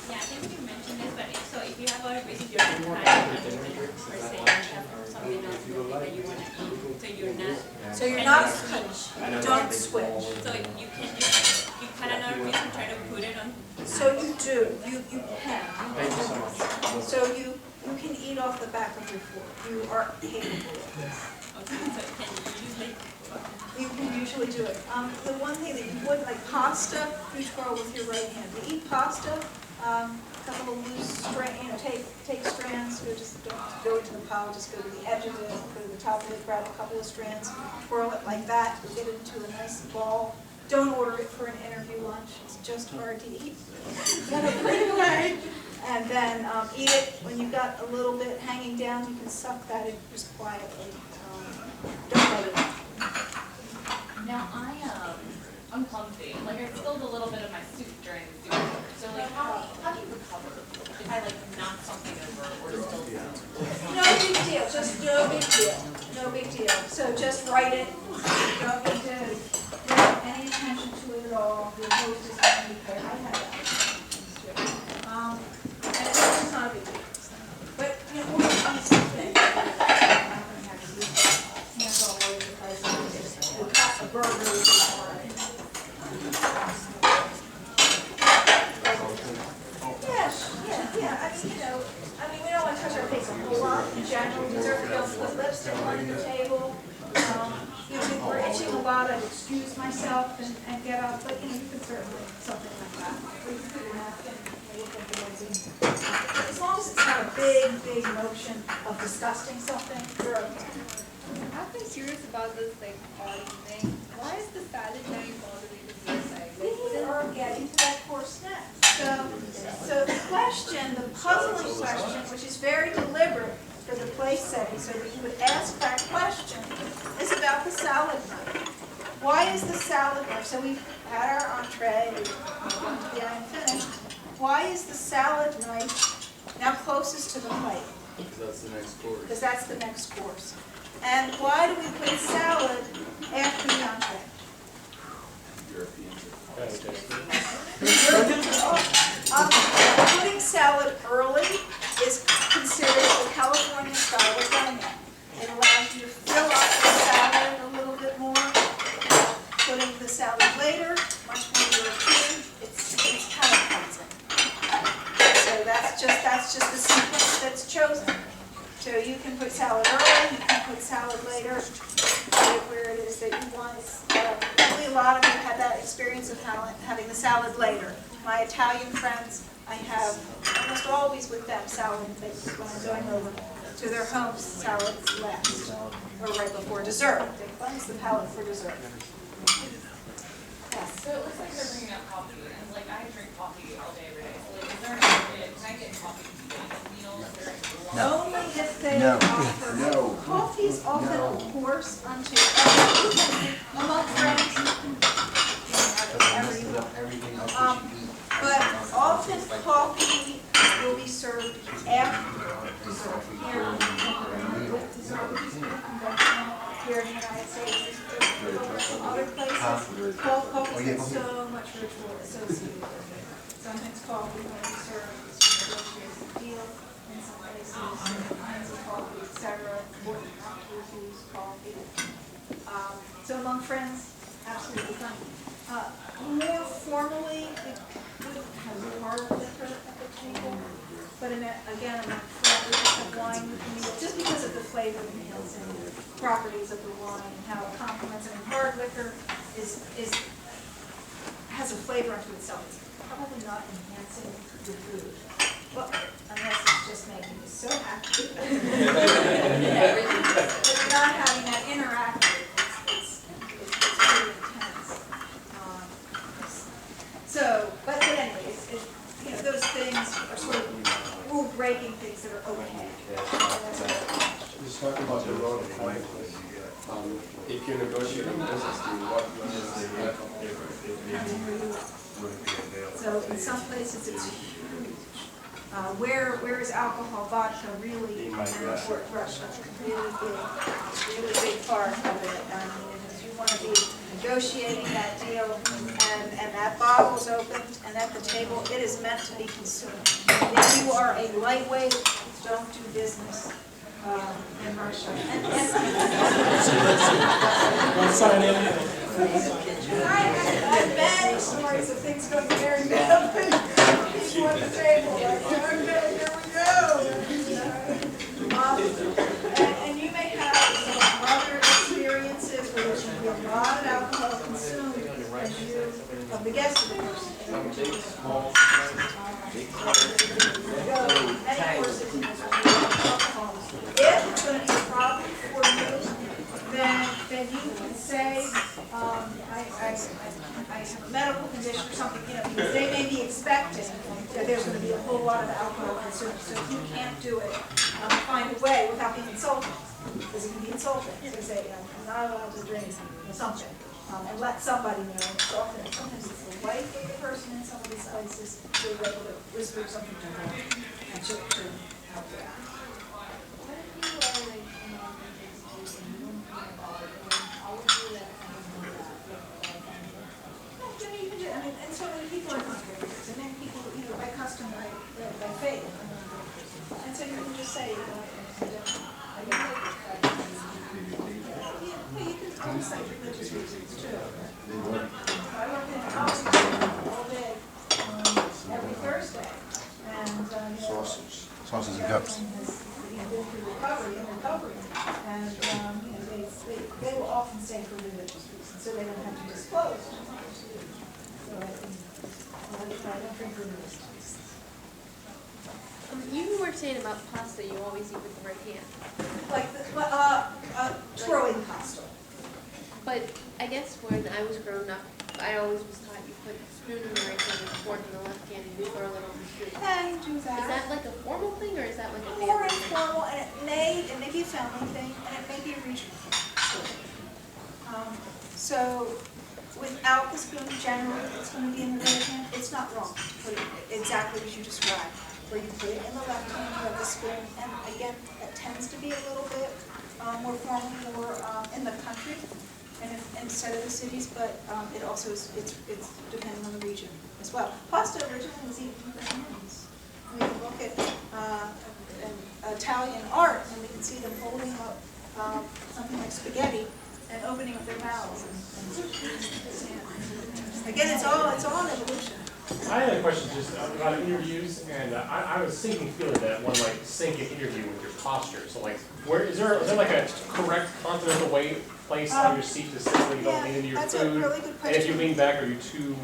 Yeah, I think you mentioned this, but if you have a reason you're not trying to eat or say you have something else that you want to eat, so you're not Don't switch. So you kind of know a reason try to put it on. So you do. You can. So you can eat off the back of your fork. You are capable of this. Okay, so can you usually? You can usually do it. The one thing that you would, like pasta, you twirl with your right hand. To eat pasta, A couple of loose take strands, don't go into the pile, just go to the edge of it, go to the top of it, grab a couple of strands, twirl it like that, get it into a nice ball. Don't order it for an interview lunch, it's just hard to eat. Get it right away. And then eat it. When you've got a little bit hanging down, you can suck that in just quietly. Don't let it out. Now I'm clumsy. Like I spilled a little bit of my soup during the soup order. So like how do you recover if I like knock something over or spill something? No big deal, just no big deal. No big deal. So just write it. You don't need to pay any attention to it at all. Your host is going to be there. I have that. And it's just not a big deal. But you know, order something. Hands all over the place. A burger would be fine. Yeah. We don't want to touch our face a whole lot in general. Dessert, we don't put lipstick on the table. If we're itching a lot, I'd excuse myself and get up, but you can certainly something like that. We can put a napkin, as long as it's not a big motion of disgusting something, you're okay. I've been curious about this like party thing. Why is the salad knife bothering the suicide? We are getting to that course next. So the question, the puzzling question, which is very deliberate for the place setting, so that you would ask that question, is about the salad knife. Why is the salad knife? So we've had our entree, and finished. Why is the salad knife now closest to the plate? Because that's the next course. Because that's the next course. And why do we put salad after the entree? Putting salad early is considered the California style of dining. It allows you to fill up the salad a little bit more. Putting the salad later, much more European. It's palate cleansing. So that's just the sequence that's chosen. So you can put salad early, you can put salad later, put it where it is that you want. Probably a lot of you had that experience of having the salad later. My Italian friends, I have almost always with them salad plates when I'm going over to their homes, salads last, or right before dessert. They cleanse the palate for dessert. Yes. So it looks like they're bringing out coffee, and like I drink coffee all day every day. So like, is there an etiquette? Can I get coffee meals? Only if they offer. Coffee is often a course unto among friends. But often coffee will be served after dessert. Here with dessert, which is conventional here in the United States. Other places, coffee has so much ritual associated with it. Sometimes coffee will be served as a negotiated deal. In some places, different kinds of coffee, etc. Important not to refuse coffee. So among friends, absolutely fine. More formally, we wouldn't have hard liquor at the table, but again, among friends, we just have wine with the meal, just because of the flavor enhancing properties of the wine and how it complements it. And hard liquor has a flavor unto itself. It's probably not enhancing the food. Well, unless it's just making you so happy. But you're not having that interactive. It's pretty intense. But anyways, those things are sort of rule-breaking things that are okay. Just talk about the role of conflict. If you're negotiating business deal, what So in some places it's huge. Where is alcohol, vodka really an important Russia? Really big part of it. I mean, if you want to be negotiating that deal and that bottle's opened and at the table, it is meant to be consumed. If you are a lightweight, don't do business in Russia. I've bad stories of things going very badly. People at the table, like, okay, here we go. And you may have some other experiences where there's going to be a lot of alcohol consumed, of the guest of the person. If it's going to be a problem for you, then you can say, I have a medical condition or something, because they may be expecting that there's going to be a whole lot of alcohol consumed. So if you can't do it, find a way without being insulting, because it can be insulting. So say, I'm not allowed to drink something, and let somebody know. It's often, sometimes it's the wife of the person in somebody's places, so you're able to whisper something to them and to help you out. And so many people are contractors, and then people, by custom, by faith. And so you can just say, you can always cite religious reasons too. I work in a house all day, every Thursday, and Sausage and cups. Been through recovery, and they will often say for religious reasons, so they don't have to disclose. So I don't drink religious reasons. You were saying about pasta, you always eat with the right hand. Like throwing pasta. But I guess when I was growing up, I always was taught you put the spoon in the right hand and the fork in the left hand and you throw it on the spoon. Yeah, you do that. Is that like a formal thing or is that like a More family thing? informal, and it may be a family thing, and it may be a regional thing. So without the spoon, generally it's going to be in the right hand. It's not wrong to put it exactly as you described, where you put it in the left hand, you have the spoon, and again, that tends to be a little bit more formal, more in the country, and instead of the cities, but it also is, it's depending on the region as well. Pasta originally was eaten with the hands. We look at Italian art, and we can see them holding up something like spaghetti and opening up their mouths. Again, it's all an evolution. I had a question just about interviews, and I was feeling that one like sync an interview with your posture. So like, is there like a correct continental way place on your seat to sit so you don't lean into your that's food? A really good question. And if you lean back, are you too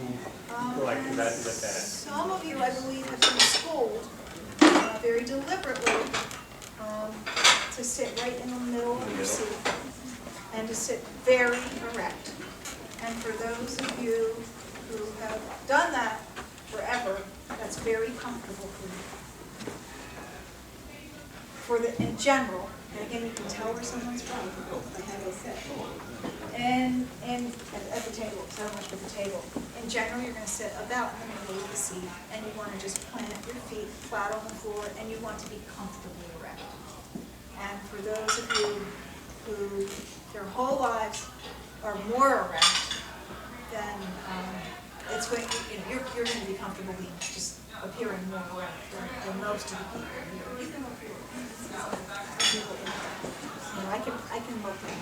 like is that bad? Some of you, I believe, have been schooled very deliberately to sit right in the middle of your seat and to sit very erect. And for those of you who have done that forever, that's very comfortable for you. In general, and again, you can tell where someone's from by how they sit. And at the table, so much for the table. In general, you're going to sit about in the middle of the seat, and you want to just plant your feet flat on the floor, and you want to be comfortably erect. And for those of you who their whole lives are more erect, then it's going. You're going to be comfortable being just appearing more erect than most of the people here. You can look here. I can look at,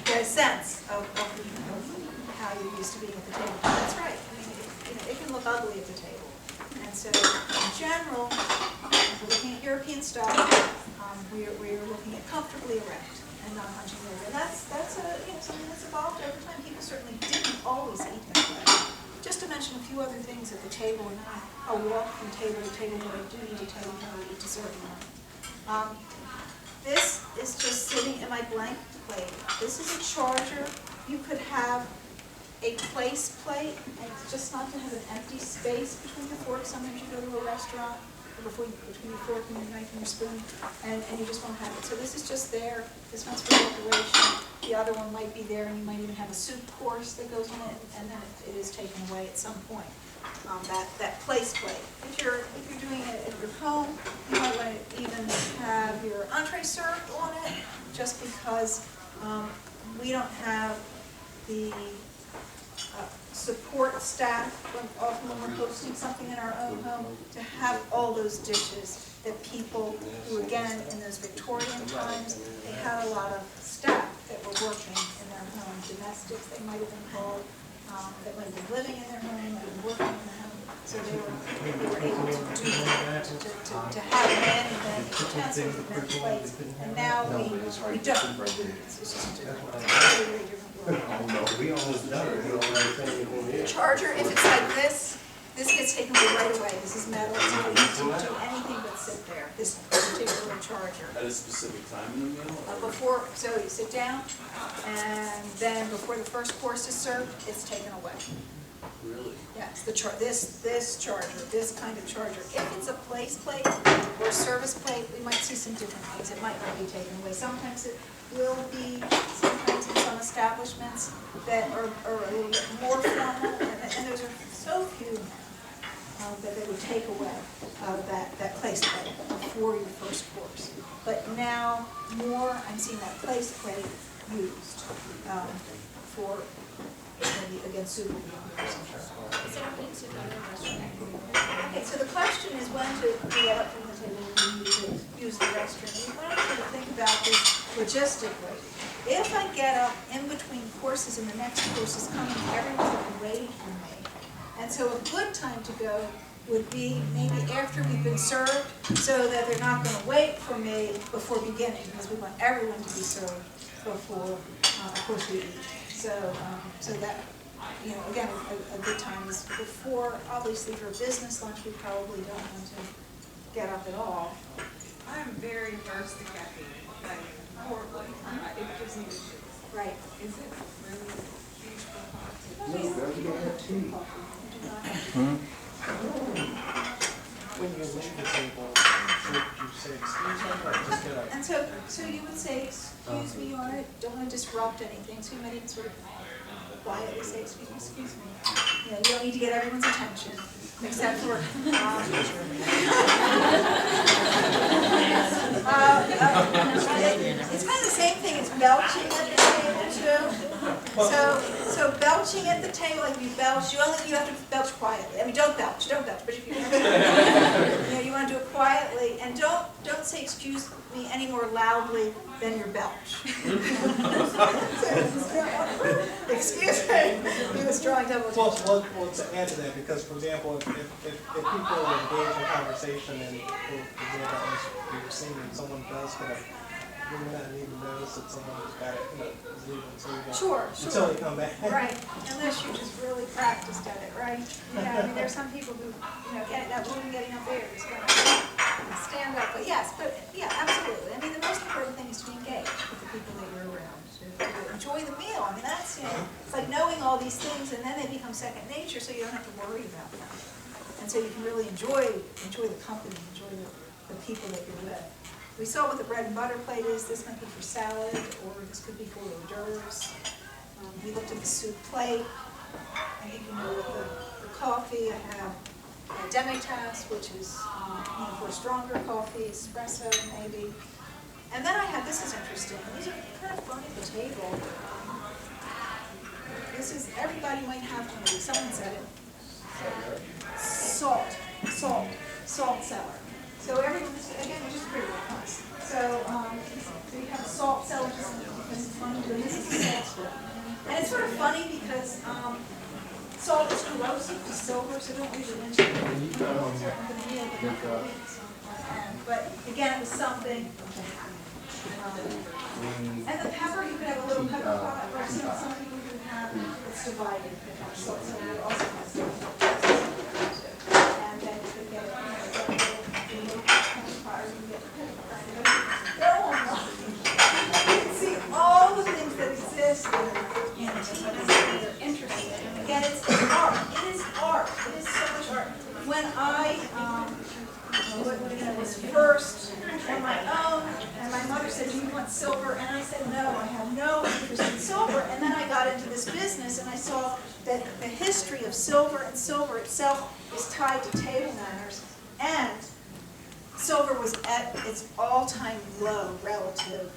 get a sense of how you're used to being at the table. That's right. I mean, it can look ugly at the table. And so, in general, if we're looking at European style, we're looking at comfortably erect and not hunching over. And that's something that's evolved over time. People certainly didn't always eat that way. Just to mention a few other things at the table, and then I'll walk from table to table, but I do need to tell you how to eat dessert now. This is just sitting in my blank plate. This is a charger. You could have a place plate, and it's just not to have an empty space between your forks. Sometimes you go to a restaurant, between your fork and your knife and your spoon, and you just won't have it. So this is just there. This one's for decoration. The other one might be there, and you might even have a soup course that goes on it, and then it is taken away at some point. That place plate. If you're doing it at your home, you might want to even have your entree served on it, just because we don't have the support staff, often when we're hosting something in our own home, to have all those dishes that people who, again, in those Victorian times, they had a lot of staff that were working in their home, domestics they might have been called, that might have been living in their home, might have been working in their home, so they were able to do that, to have many utensils and many plates, and now we don't. It's just a completely different world. We almost done it. Charger, if it's like this gets taken away right away. This is metal, so you can't do anything but sit there, this particular charger. At a specific time in the meal? Before, so you sit down, and then before the first course is served, it's taken away. Really? Yes, this charger, this kind of charger. If it's a place plate or a service plate, we might see some different things. It might not be taken away. Sometimes it will be, sometimes in some establishments that are a little bit more formal, and those are so few now, that they would take away that place plate before your first course. But now, more, I'm seeing that place plate used for, maybe against soup. Okay, so the question is when to get up from the table and use the restroom. We want you to think about this logistically. If I get up in between courses and the next course is coming, everyone's going to be waiting for me. And so a good time to go would be maybe after we've been served, so that they're not going to wait for me before beginning, because we want everyone to be served before, of course, we eat. So that, you know, again, a good time is before. Obviously, for a business lunch, we probably don't want to get up at all. I'm very thirsty, Cathy, like horribly. It gives me issues. Right. Is it really huge for coffee? No, you don't have tea. When you leave the table, should you say excuse me or just get up? And so you would say, excuse me, all right, don't want to disrupt anything, so you might even sort of quietly say, excuse me. You know, you don't need to get everyone's attention, except for, it's kind of the same thing as belching at the table too. So belching at the table, like you belch, you have to belch quietly. I mean, don't belch, but if you, you want to do it quietly, and don't say excuse me any more loudly than your belch. Excuse me. Do the strong double. Well, to add to that, because for example, if people are engaged in conversation and for example, as you were saying, someone does get up, you may not even notice that someone's got it, is leaving, so you Sure. until they come back. Right, unless you just really practiced at it, right? Yeah, I mean, there's some people who, that woman getting up there is going to stand up, but yeah, absolutely. I mean, the most important thing is to be engaged with the people that you're around, to enjoy the meal. I mean, that's, it's like knowing all these things, and then they become second nature, so you don't have to worry about them. And so you can really enjoy the company, enjoy the people that you're with. We saw what the bread and butter plate is. This might be for salad, or this could be for hors d'oeuvres. We looked at the soup plate. I think you know the coffee. I have a demi-tasse, which is for a stronger coffee, espresso maybe. And then I have, this is interesting. These are kind of fun at the table. This is, everybody might have one of these. Someone said it. Salt cellar. So everyone, again, it's just pretty nice. So you have a salt cellar, just because it's funny, but this is a salt strip. And it's sort of funny because salt is corrosive to silver, so don't leave it in but again, it was something. And the pepper, you could have a little pepper pot, or some people can have, it's divided. So you also have some. And then you could get see all the things that exist in it, they're interesting. Again, it's art. It is art. It is so much art. When I was first on my own, and my mother said, "Do you want silver?" And I said, "No, I have no interest in silver." And then I got into this business, and I saw that the history of silver and silver itself is tied to table manners, and silver was at its all-time low relatively.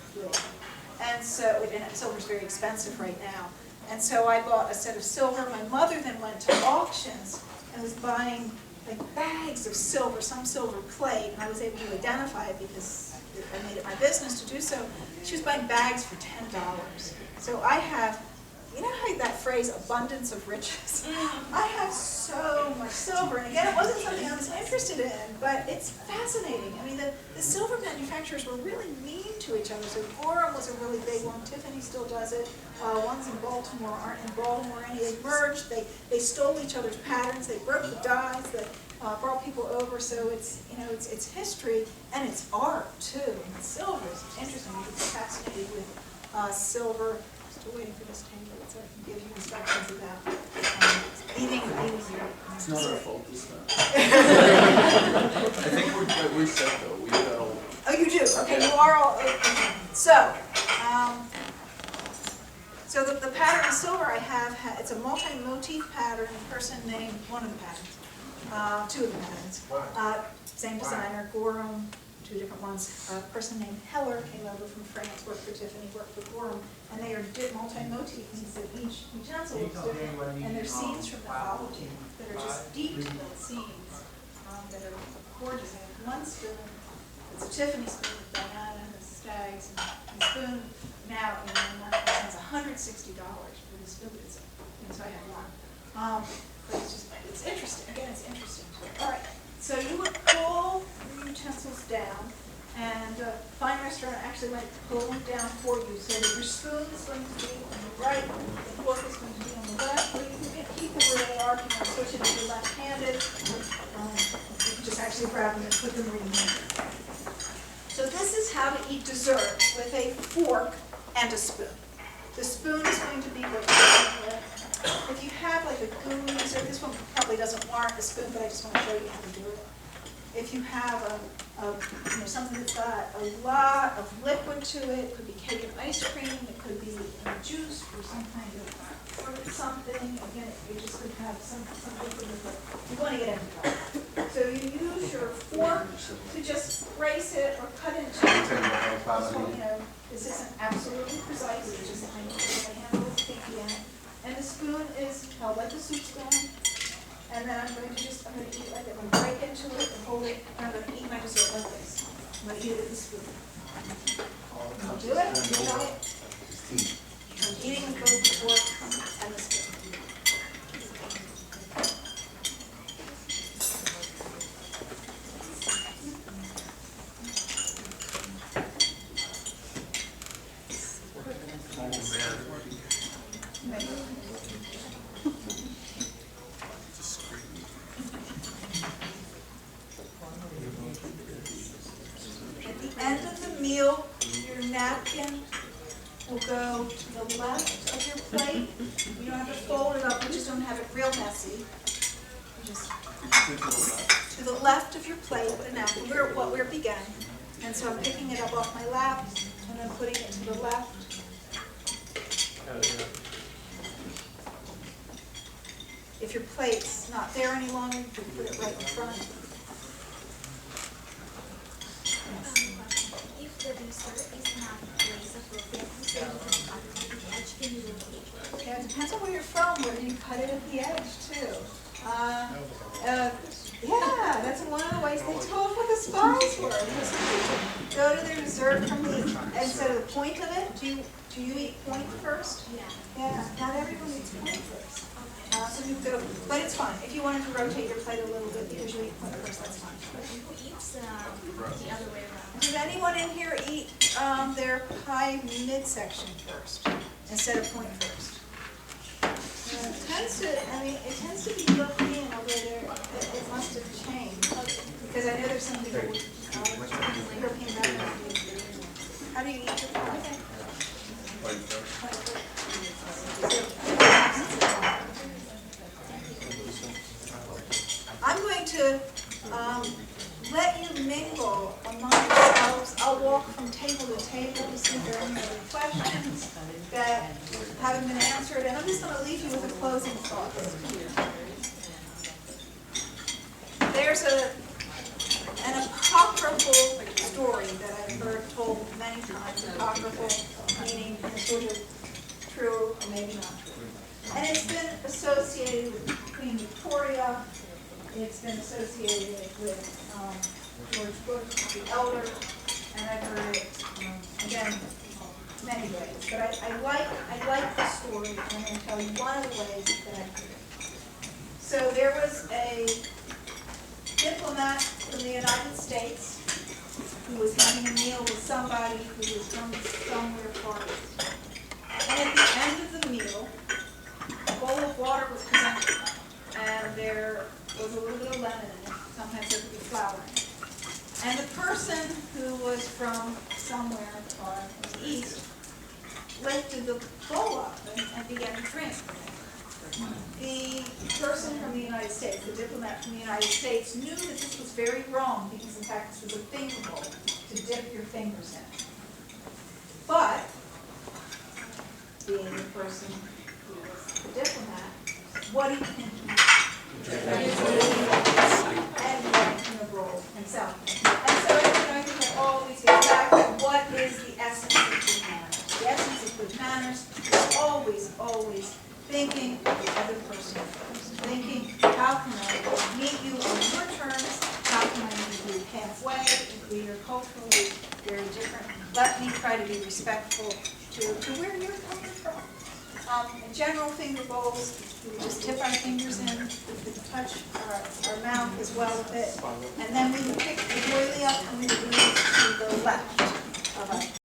And so, silver's very expensive right now. And so I bought a set of silver. My mother then went to auctions and was buying like bags of silver, some silver plate, and I was able to identify it because I made it my business to do so. She was buying bags for $10. So I have you know how that phrase, abundance of riches? I have so much silver, and again, it wasn't something I was interested in, but it's fascinating. I mean, the silver manufacturers were really mean to each other. So Decorum was a really big one. Tiffany still does it. Ones in Baltimore aren't in Baltimore any. They merged. They stole each other's patterns. They broke the dies. They brought people over. So it's, you know, it's history and it's art too. And silver is interesting. I'm fascinated with silver. Still waiting for this table so I can give you instructions about eating your. It's not our fault this time. I think we're set though. We got all. Oh, you do? Okay, you are all. Okay. So, so the pattern of silver I have, it's a multi-motif pattern. A person named one of the patterns, two of the patterns. Same designer, Gorham. Two different ones. A person named Heller came over from France, worked for Tiffany, worked for Gorham, and they are multi-motif, means that each utensil looks different, and they're scenes from mythology that are just deep scenes that are gorgeous. I have one spoon, it's a Tiffany spoon with Diana and the stags, and the spoon now in my market is $160 for this spoon. So I have one. But it's interesting. Again, it's interesting. All right. So you would pull your utensils down, and Fine Restaurant actually might pull them down for you, so that your spoon is going to be on the right, the fork is going to be on the left, or you can keep them where they are. If you want to switch it if you're left-handed, you can just actually grab them and put them where you need them. So this is how to eat dessert with a fork and a spoon. The spoon is going to be what you're eating with. If you have like a gooey dessert, this one probably doesn't warrant a spoon, but I just want to show you how to do it. If you have something that's got a lot of liquid to it, it could be cake and ice cream, it could be juice or some kind of fruit something. Again, you just could have some liquid with it. You want to get everything. So you use your fork to just brace it or cut into it. This isn't absolutely precise, it's just I need to handle it sticky in it. And the spoon is held like the soup spoon. And then I'm going to eat like that. I'm going to break into it and hold it. And I'm going to eat my dessert like this. I'm going to eat it with the spoon. I'll do it. You try it. I'm eating with both the fork and the spoon. End of the meal, your napkin will go to the left of your plate. You don't have to fold it up, you just don't have it real messy. You just to the left of your plate, put a napkin. We're what we're began. And so I'm picking it up off my lap and then putting it to the left. If your plate's not there any longer, you can put it right in front. If the dessert is not placed appropriately, so you can cut it at the edge, can you rotate it? Yeah, it depends on where you're from, whether you cut it at the edge too. Yeah, that's one of the ways they told what the spies were. Go to their dessert from the instead of the point of it. Do you eat point first? Yeah. Yeah, not everyone eats point first. So you go, but it's fine. If you wanted to rotate your plate a little bit because you eat point first, that's fine. Who eats the other way around? Does anyone in here eat their pie midsection first instead of point first? It tends to be European, although it must have changed. Because I know there's some people with European background. How do you eat your pie? I'm going to let you mingle among yourselves. I'll walk from table to table to see if there are any other questions that haven't been answered, and I'm just going to leave you with a closing thought. There's an apocryphal story that I've heard told many times. Apocryphal meaning sort of true or maybe not true. And it's been associated with Queen Victoria. It's been associated with George Bush, the elder, and I've heard it again many ways. But I like the story, and tell you one of the ways that I do it. So there was a diplomat from the United States who was having a meal with somebody who was from somewhere far east. And at the end of the meal, a bowl of water was presented, and there was a little bit of lemon in it. Sometimes there could be flour in it. And the person who was from somewhere far in the east lifted the bowl up and began to drink. The person from the United States, the diplomat from the United States, knew that this was very wrong because, in fact, this was a finger bowl to dip your fingers in. But, being the person who was the diplomat, what did he and drank in the bowl himself. And so, I think that always gets back to what is the essence of good manners. The essence of good manners is always thinking of the other person first. Thinking, how can I meet you on your terms? How can I meet you halfway? If we are culturally very different, let me try to be respectful to where you're coming from. In general, finger bowls, we just tip our fingers in, we touch our mouth as well with it, and then we pick the oily up and we move to the left of our